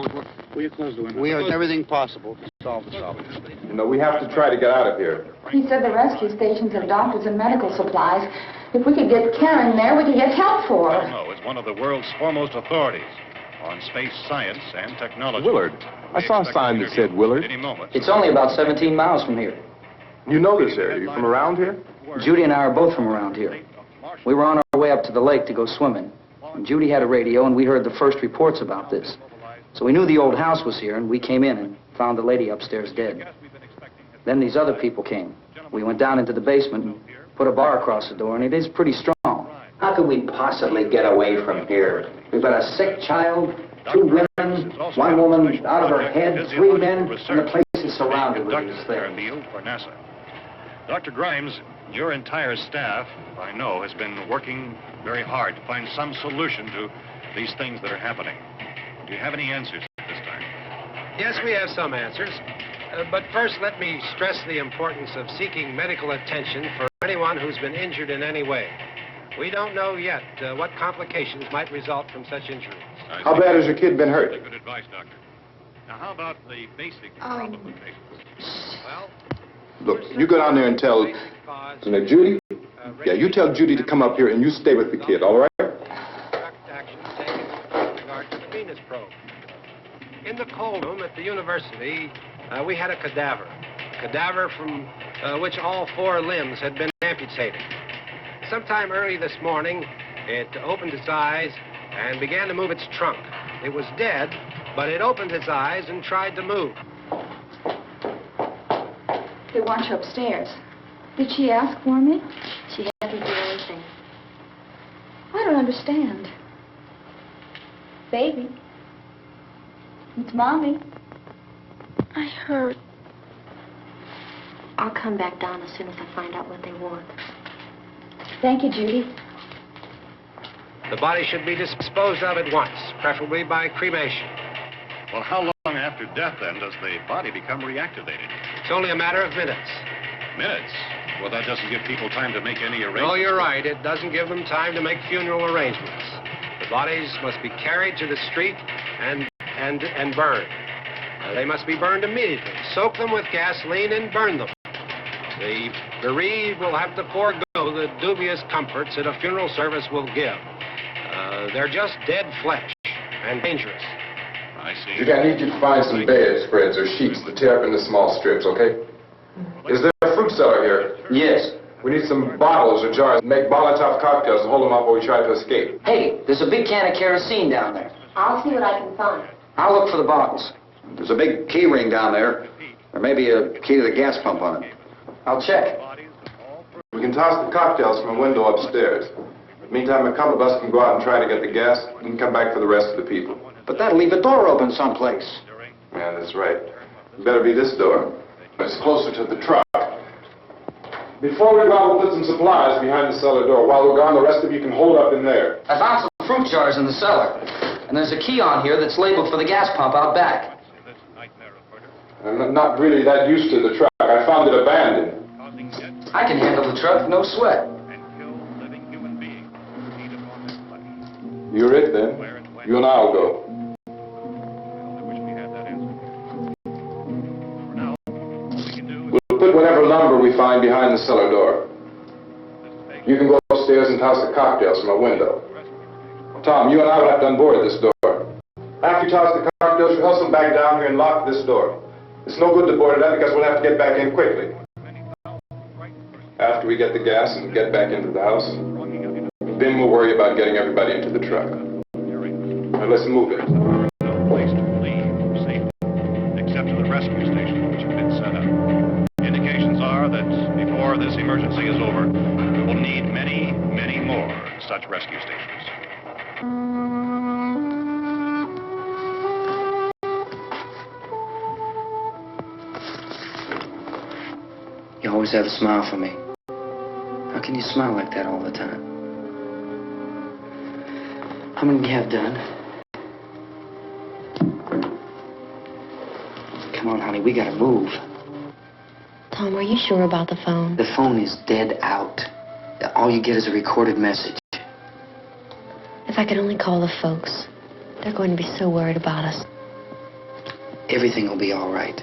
Will you close the window? We have everything possible to solve the problem. You know, we have to try to get out of here. He said the rescue stations have doctors and medical supplies. If we could get Karen there, we could get help for her. No, it's one of the world's foremost authorities on space science and technology. Willard. I saw a sign that said Willard. Any moment. It's only about 17 miles from here. You know this area. You from around here? Judy and I are both from around here. We were on our way up to the lake to go swimming. And Judy had a radio, and we heard the first reports about this. So we knew the old house was here, and we came in and found the lady upstairs dead. Then these other people came. We went down into the basement and put a bar across the door, and it is pretty strong. How could we possibly get away from here? We've got a sick child, 2 women, 1 woman out of her head, 3 men, and the place is surrounded with these things. For NASA. Dr. Grimes, your entire staff, I know, has been working very hard to find some solution to these things that are happening. Do you have any answers at this time? Yes, we have some answers. But first, let me stress the importance of seeking medical attention for anyone who's been injured in any way. We don't know yet what complications might result from such injuries. How bad has your kid been hurt? Good advice, Doctor. Now, how about the basic problem of patients? Well, Look, you go down there and tell... Judy? Yeah, you tell Judy to come up here and you stay with the kid, all right? Direct action taken with regard to the Venus probe. In the cold room at the university, we had a cadaver from which all 4 limbs had been amputated. Sometime early this morning, it opened its eyes and began to move its trunk. It was dead, but it opened its eyes and tried to move. They want you upstairs. Did she ask for me? She hasn't done anything. I don't understand. Baby. It's Mommy. I heard. I'll come back down as soon as I find out what they want. Thank you, Judy. The body should be disposed of at once, preferably by cremation. Well, how long after death, then, does the body become reactivated? It's only a matter of minutes. Minutes? Well, that doesn't give people time to make any arrangements. No, you're right. It doesn't give them time to make funeral arrangements. The bodies must be carried to the street and burned. They must be burned immediately. Soak them with gasoline and burn them. The bereaved will have to forego the dubious comforts that a funeral service will give. They're just dead flesh and dangerous. I see. Judy, I need you to find some bedspreads or sheets to tear up into small strips, okay? Is there a fruit cellar here? Yes. We need some bottles or jars to make Molotov cocktails to hold them up while we try to escape. Hey, there's a big can of kerosene down there. I'll see what I can find. I'll look for the bottles. There's a big key ring down there. There may be a key to the gas pump on it. I'll check. We can toss the cocktails from a window upstairs. Meantime, a couple of us can go out and try to get the gas and come back for the rest of the people. But that'll leave a door open someplace. Yeah, that's right. It better be this door. It's closer to the truck. Before we go, we'll put some supplies behind the cellar door. While we're gone, the rest of you can hold up in there. I found some fruit jars in the cellar. And there's a key on here that's labeled for the gas pump out back. I'm not really that used to the truck. I found it abandoned. I can handle the truck, no sweat. You're it, then. You and I'll go. We'll put whatever lumber we find behind the cellar door. You can go upstairs and toss the cocktails from a window. Tom, you and I will have to unboard this door. After you toss the cocktails, you hustle back down here and lock this door. It's no good to board it up because we'll have to get back in quickly. After we get the gas and get back into the house, then we'll worry about getting everybody into the truck. Now let's move it. No place to leave safely, except to the rescue station, which has been set up. Indications are that before this emergency is over, we will need many, many more such rescue stations. You always have a smile for me. How can you smile like that all the time? How many do you have done? Come on, honey, we gotta move. Tom, are you sure about the phone? The phone is dead out. All you get is a recorded message. If I could only call the folks. They're going to be so worried about us. Everything will be all right.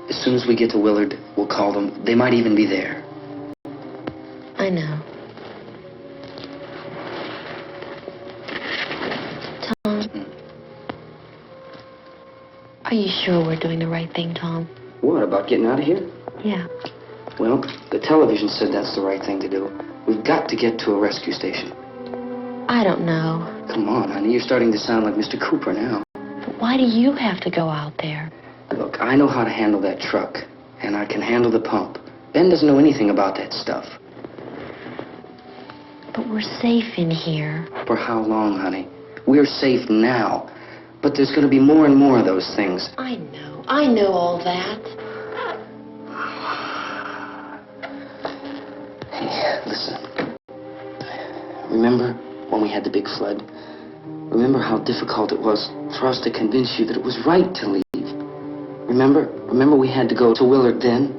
As soon as we get to Willard, we'll call them. They might even be there. I know. Tom, are you sure we're doing the right thing, Tom? What, about getting out of here? Yeah. Well, the television said that's the right thing to do. We've got to get to a rescue station. I don't know. Come on, honey, you're starting to sound like Mr. Cooper now. But why do you have to go out there? Look, I know how to handle that truck, and I can handle the pump. Ben doesn't know anything about that stuff. But we're safe in here. For how long, honey? We're safe now. But there's going to be more and more of those things. I know. I know all that. Hey, listen. Remember when we had the big flood? Remember how difficult it was for us to convince you that it was right to leave? Remember? Remember we had to go to Willard then?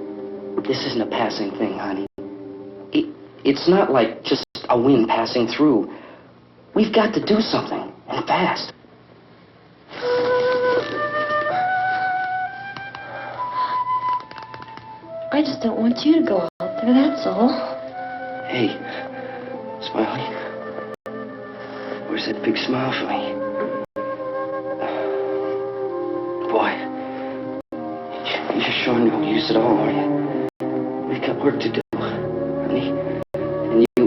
This isn't a passing thing, honey. It's not like just a wind passing through. We've got to do something, and fast. I just don't want you to go out there, that's all. Hey, Smiley. Where's that big smile for me? Boy, you're showing no use at all, are you? We've got work to do, honey. And you...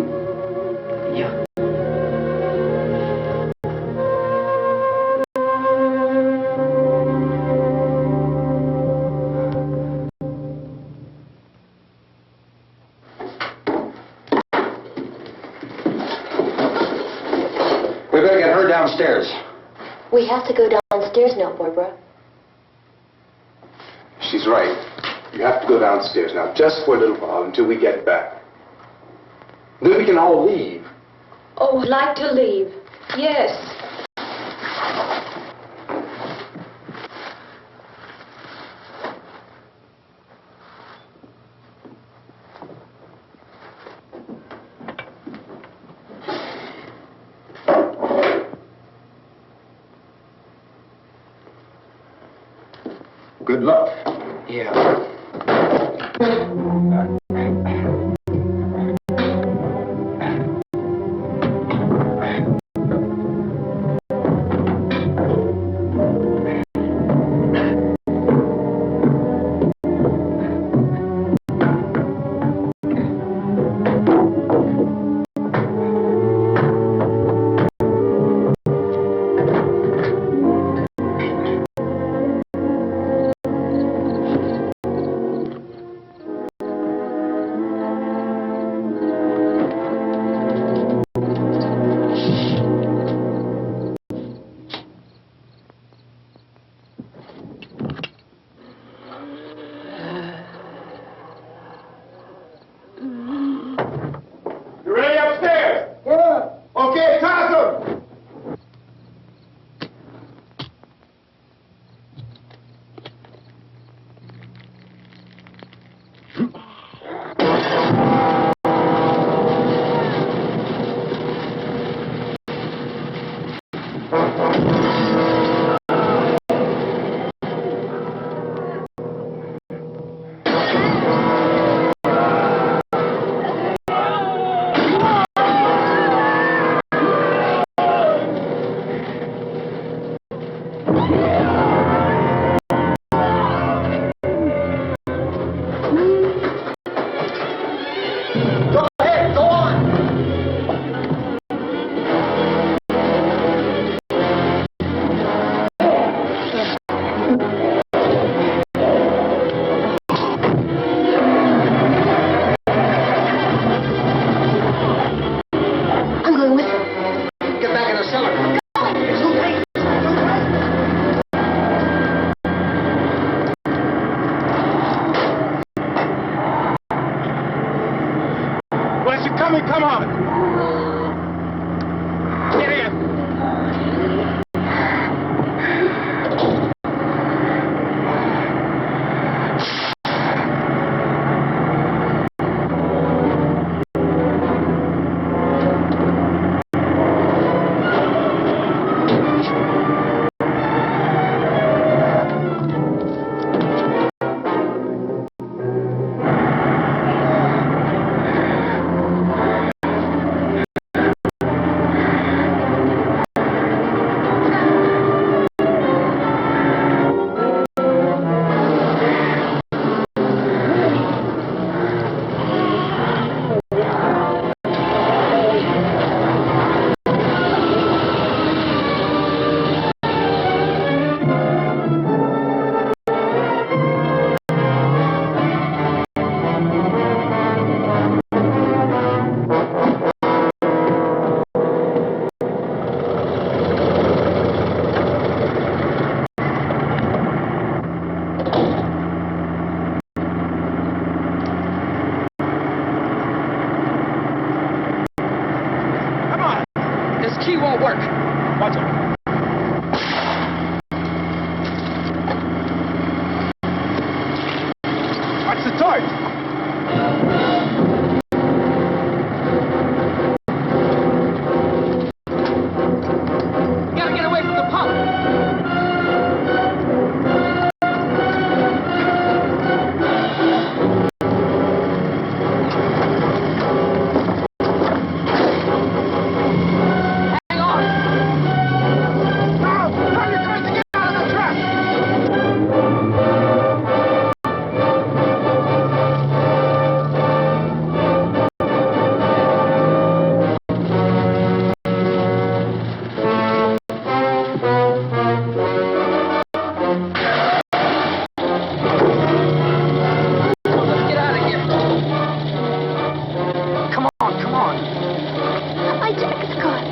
We better get her downstairs. We have to go downstairs now, Barbra. She's right. You have to go downstairs now, just for a little while, until we get back. Then we can all leave. Oh, I'd like to leave. Yes. Good luck. Yeah. Come on. Get in. the torch! Gotta get away from the pump. Hang on. Now, how are you going to get out of the trap? Let's get out of here. Come on, come on. My jacket's caught.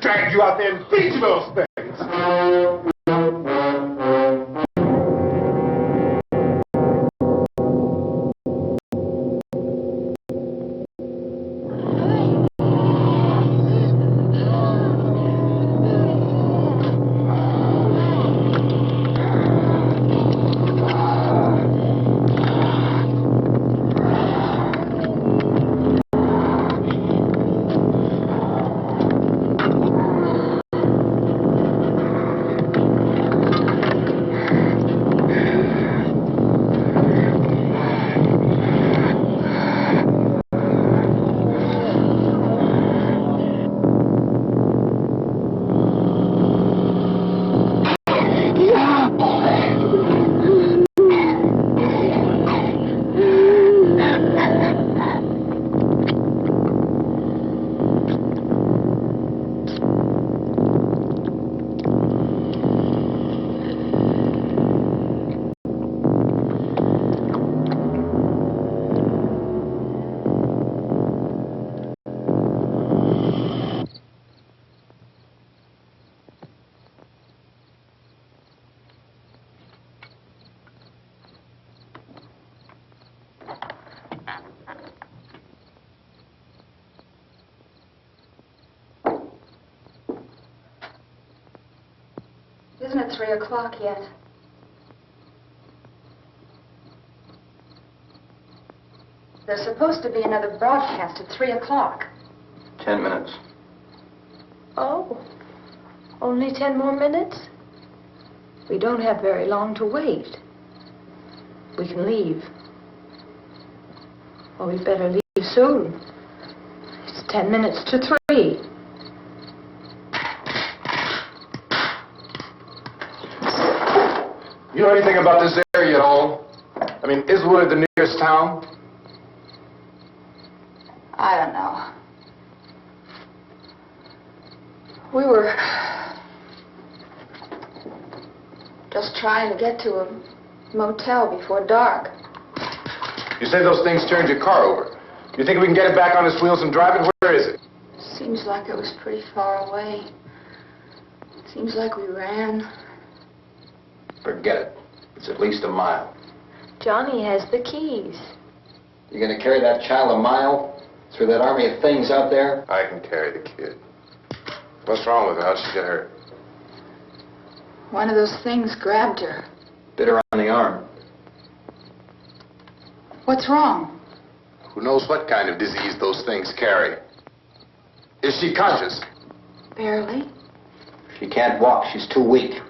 Drag you out there and feed you those things! Isn't it 3 o'clock yet? There's supposed to be another broadcast at 3 o'clock. 10 minutes. Oh, only 10 more minutes? We don't have very long to wait. we can leave. Well, we'd better leave soon. It's 10 minutes to 3. You know anything about this area at all? I mean, is Wood the nearest town? I don't know. We were just trying to get to a motel before dark. You say those things turned your car over. You think we can get it back on its wheels and drive it? Where is it? Seems like it was pretty far away. Seems like we ran. Forget it. It's at least a mile. Johnny has the keys. You gonna carry that child a mile through that army of things out there? I can carry the kid. What's wrong with her? How'd she get hurt? One of those things grabbed her. Bit her on the arm. What's wrong? Who knows what kind of disease those things carry? Is she conscious? Barely. She can't walk. She's too weak.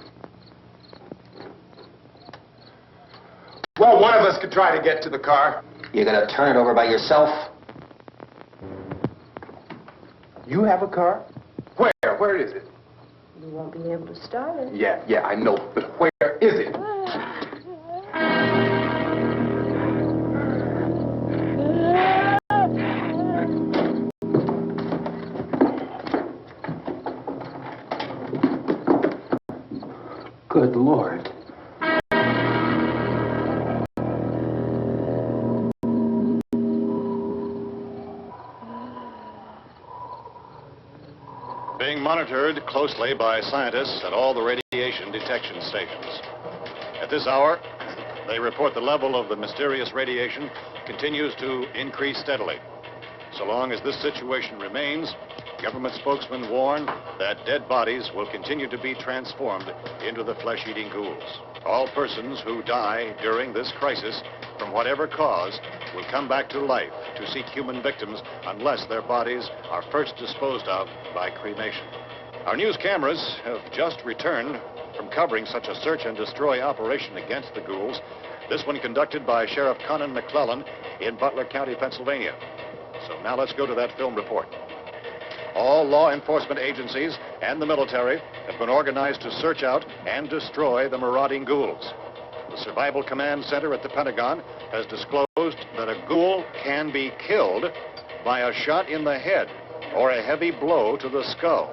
Well, one of us could try to get to the car. You gonna turn it over by yourself? You have a car? Where? Where is it? You won't be able to start it. Yeah, I know. But where is it? Good Lord. Being monitored closely by scientists at all the radiation detection stations. At this hour, they report the level of the mysterious radiation continues to increase steadily. So long as this situation remains, government spokesmen warn that dead bodies will continue to be transformed into the flesh-eating ghouls. All persons who die during this crisis, from whatever cause, will come back to life to seek human victims unless their bodies are first disposed of by cremation. Our news cameras have just returned from covering such a search and destroy operation against the ghouls, this one conducted by Sheriff Conan McClellan in Butler County, Pennsylvania. So now let's go to that film report. All law enforcement agencies and the military have been organized to search out and destroy the marauding ghouls. The Survival Command Center at the Pentagon has disclosed that a ghoul can be killed by a shot in the head or a heavy blow to the skull.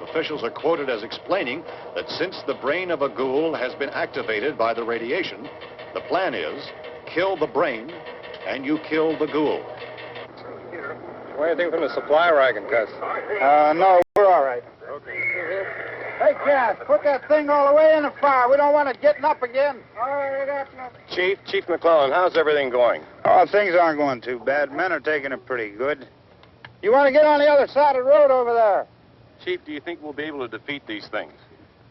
Officials are quoted as explaining that since the brain of a ghoul has been activated by the radiation, the plan is kill the brain and you kill the ghoul. Anything from the supply wagon, Gus? No, we're all right. Hey, Cass, put that thing all the way in the fire. We don't want it getting up again. All right, Chief McClellan, how's everything going? Oh, things aren't going too bad. Men are taking it pretty good. You want to get on the other side of the road over there? Chief, do you think we'll be able to defeat these things?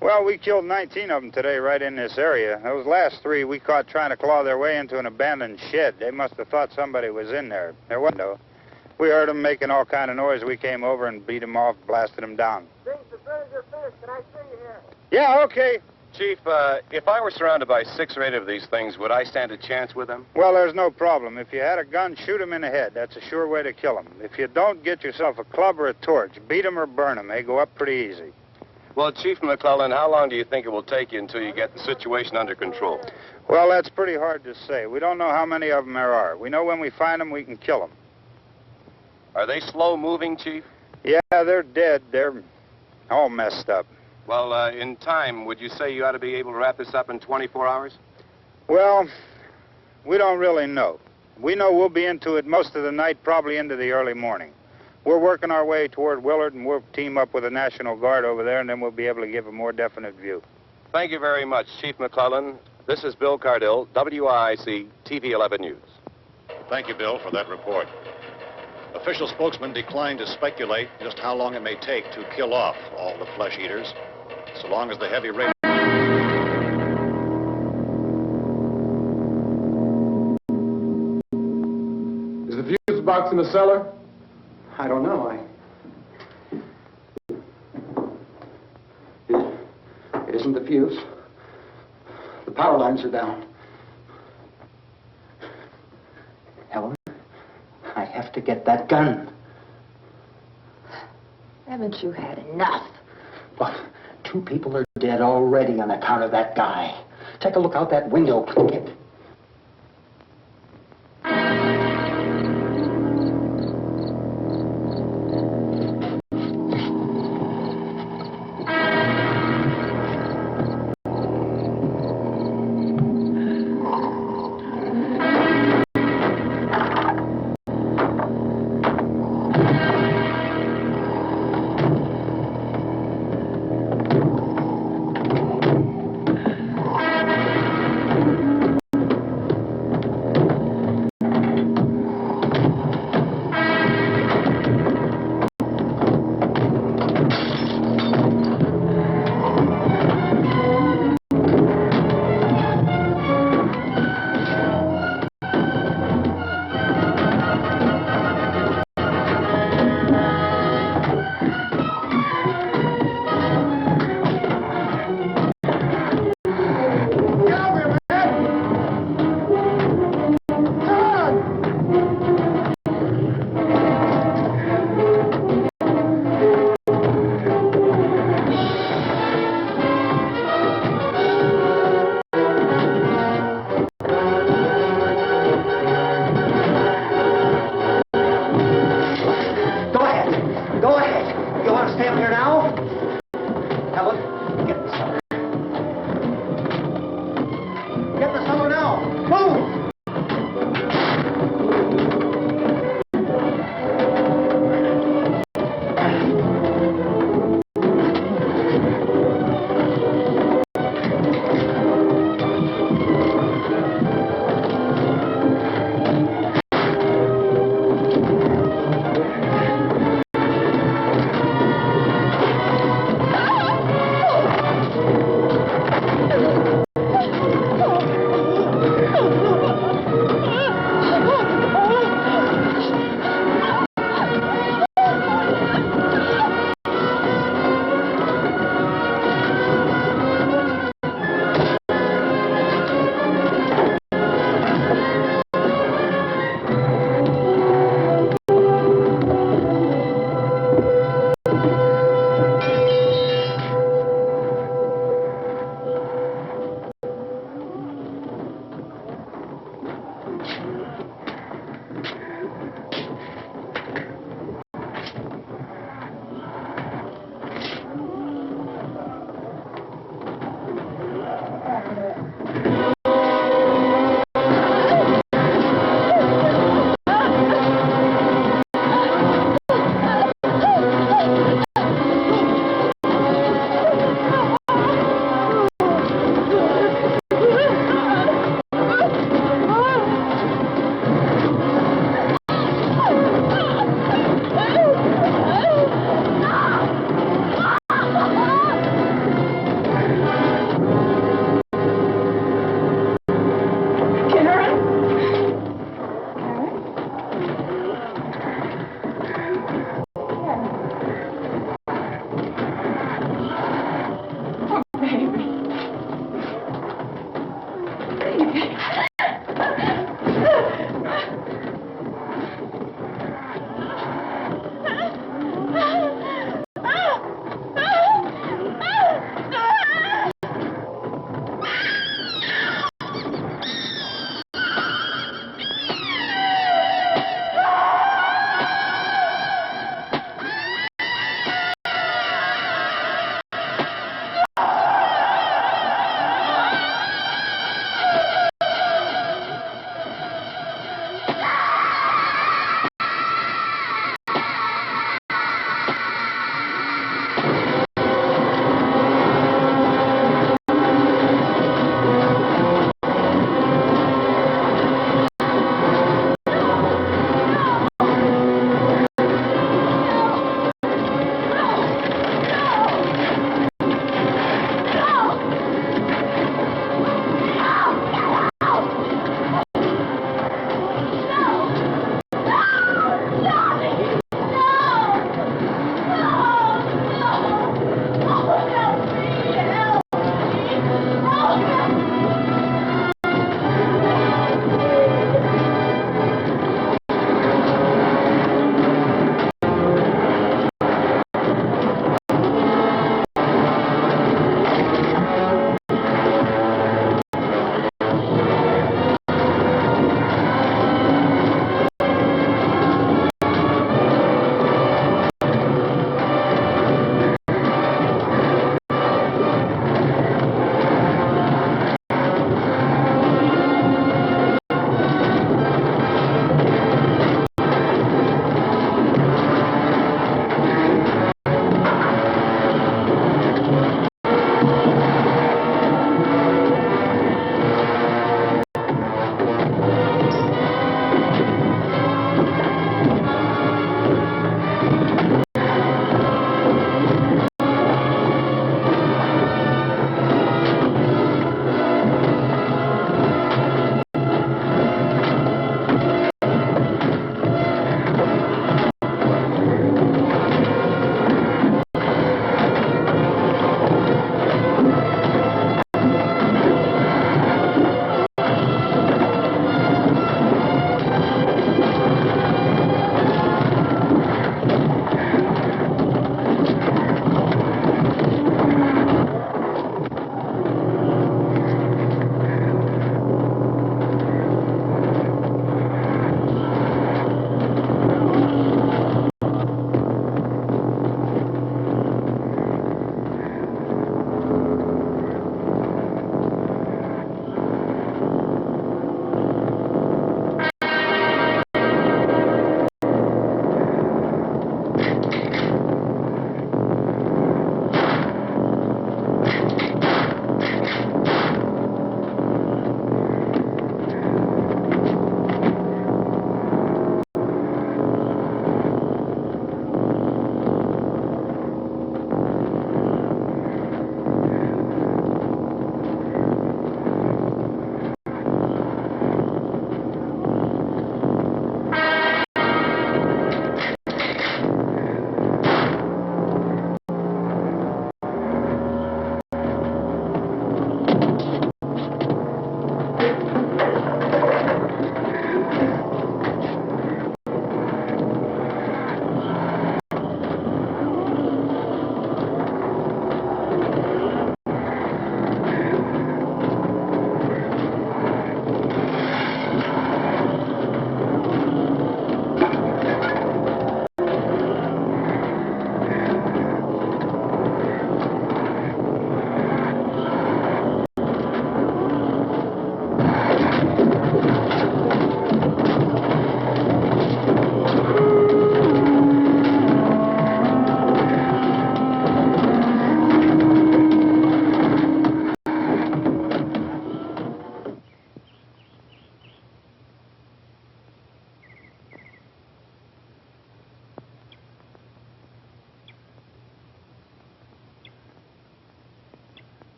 Well, we killed 19 of them today right in this area. Those last 3 we caught trying to claw their way into an abandoned shed. They must have thought somebody was in there. There wasn't, though. We heard them making all kind of noise. We came over and beat them off, blasted them down. Things are very good finished. Can I see you here? Yeah, okay. Chief, if I were surrounded by 6 or 8 of these things, would I stand a chance with them? Well, there's no problem. If you had a gun, shoot them in the head. That's a sure way to kill them. If you don't, get yourself a club or a torch. Beat them or burn them. They go up pretty easy. Well, Chief McClellan, how long do you think it will take you until you get the situation under control? Well, that's pretty hard to say. We don't know how many of them there are. We know when we find them, we can kill them. Are they slow-moving, Chief? Yeah, they're dead. They're all messed up. Well, in time, would you say you ought to be able to wrap this up in 24 hours? Well, we don't really know. We know we'll be into it most of the night, probably into the early morning. We're working our way toward Willard, and we'll team up with the National Guard over there, and then we'll be able to give a more definite view. Thank you very much, Chief McClellan. This is Bill Cardill, WIC TV 11 News. Thank you, Bill, for that report. Official spokesman declined to speculate just how long it may take to kill off all the flesh eaters, so long as the heavy rate. Is the fuse box in the cellar? I don't know. It isn't the fuse. The power lines are down. Helen, I have to get that gun. Haven't you had enough? But 2 people are dead already on account of that guy. Take a look out that window, Clinkett.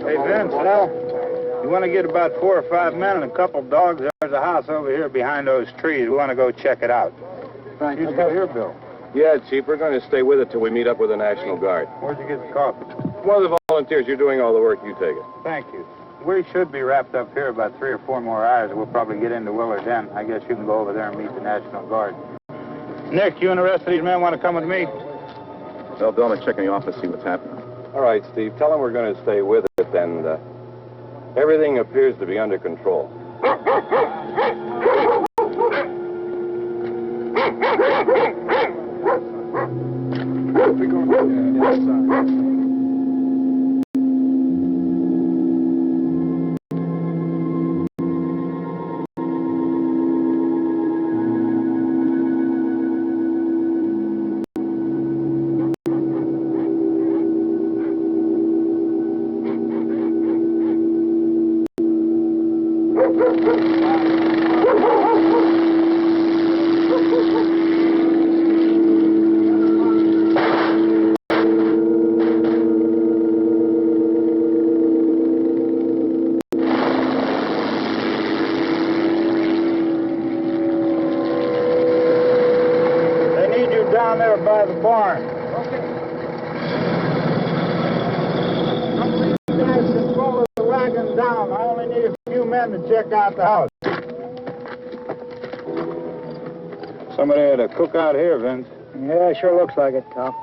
Hey, Vince, Al, you want to get about 4 or 5 men and a couple dogs? There's a house over here behind those trees. We want to go check it out. Thank you. Here, Bill. Yeah, Chief, we're going to stay with it till we meet up with the National Guard. Where'd you get the coffee? One of the volunteers. You're doing all the work. You take it. Thank you. We should be wrapped up here about 3 or 4 more hours. We'll probably get into Willard's End. I guess you can go over there and meet the National Guard. Nick, you and the rest of these men want to come with me? Well, Bill, I'm check in the office, see what's happening. All right, Steve. Tell them we're going to stay with it, and everything appears to be under control. We're going to the outside. Down there by the barn. Okay. You guys can follow the wagon down. I only need a few men to check out the house. Somebody had a cookout here, Vince. Yeah, sure looks like it, Tom.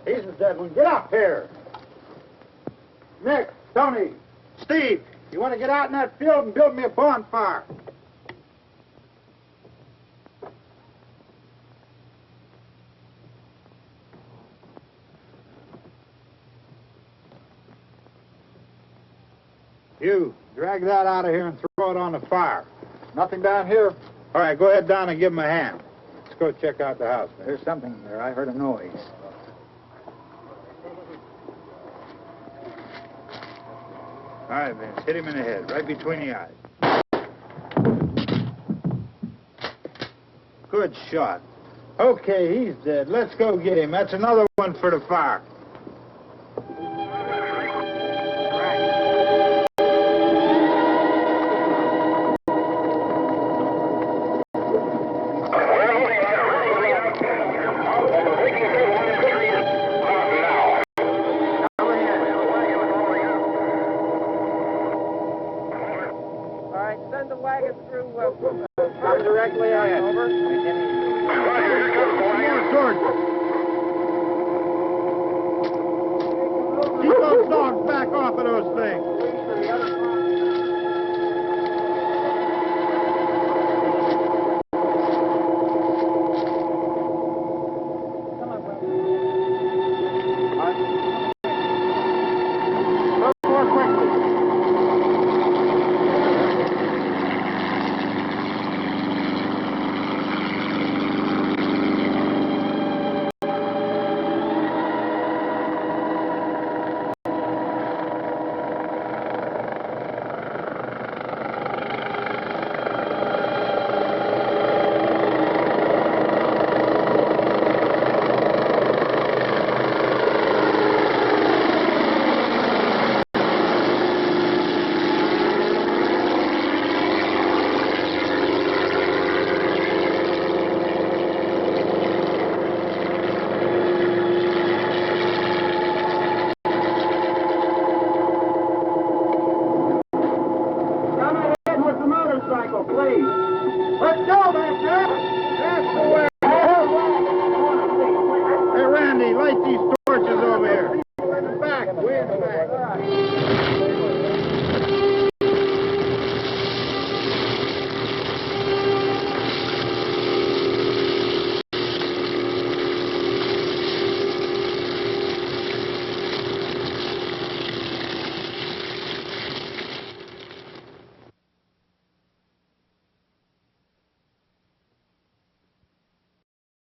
He's the dead one. Get up here. Nick, Tony, Steve, you want to get out in that field and build me a bonfire? You, drag that out of here and throw it on the fire. Nothing down here. All right, go ahead down and give him a hand. Let's go check out the house. There's something there. I heard a noise. All right, Vince, hit him in the head, right between the eyes. Good shot. Okay, he's dead. Let's go get him. That's another one for the fire. Directly on over. Keep those dogs back off of those things. Please. Let's go, Master!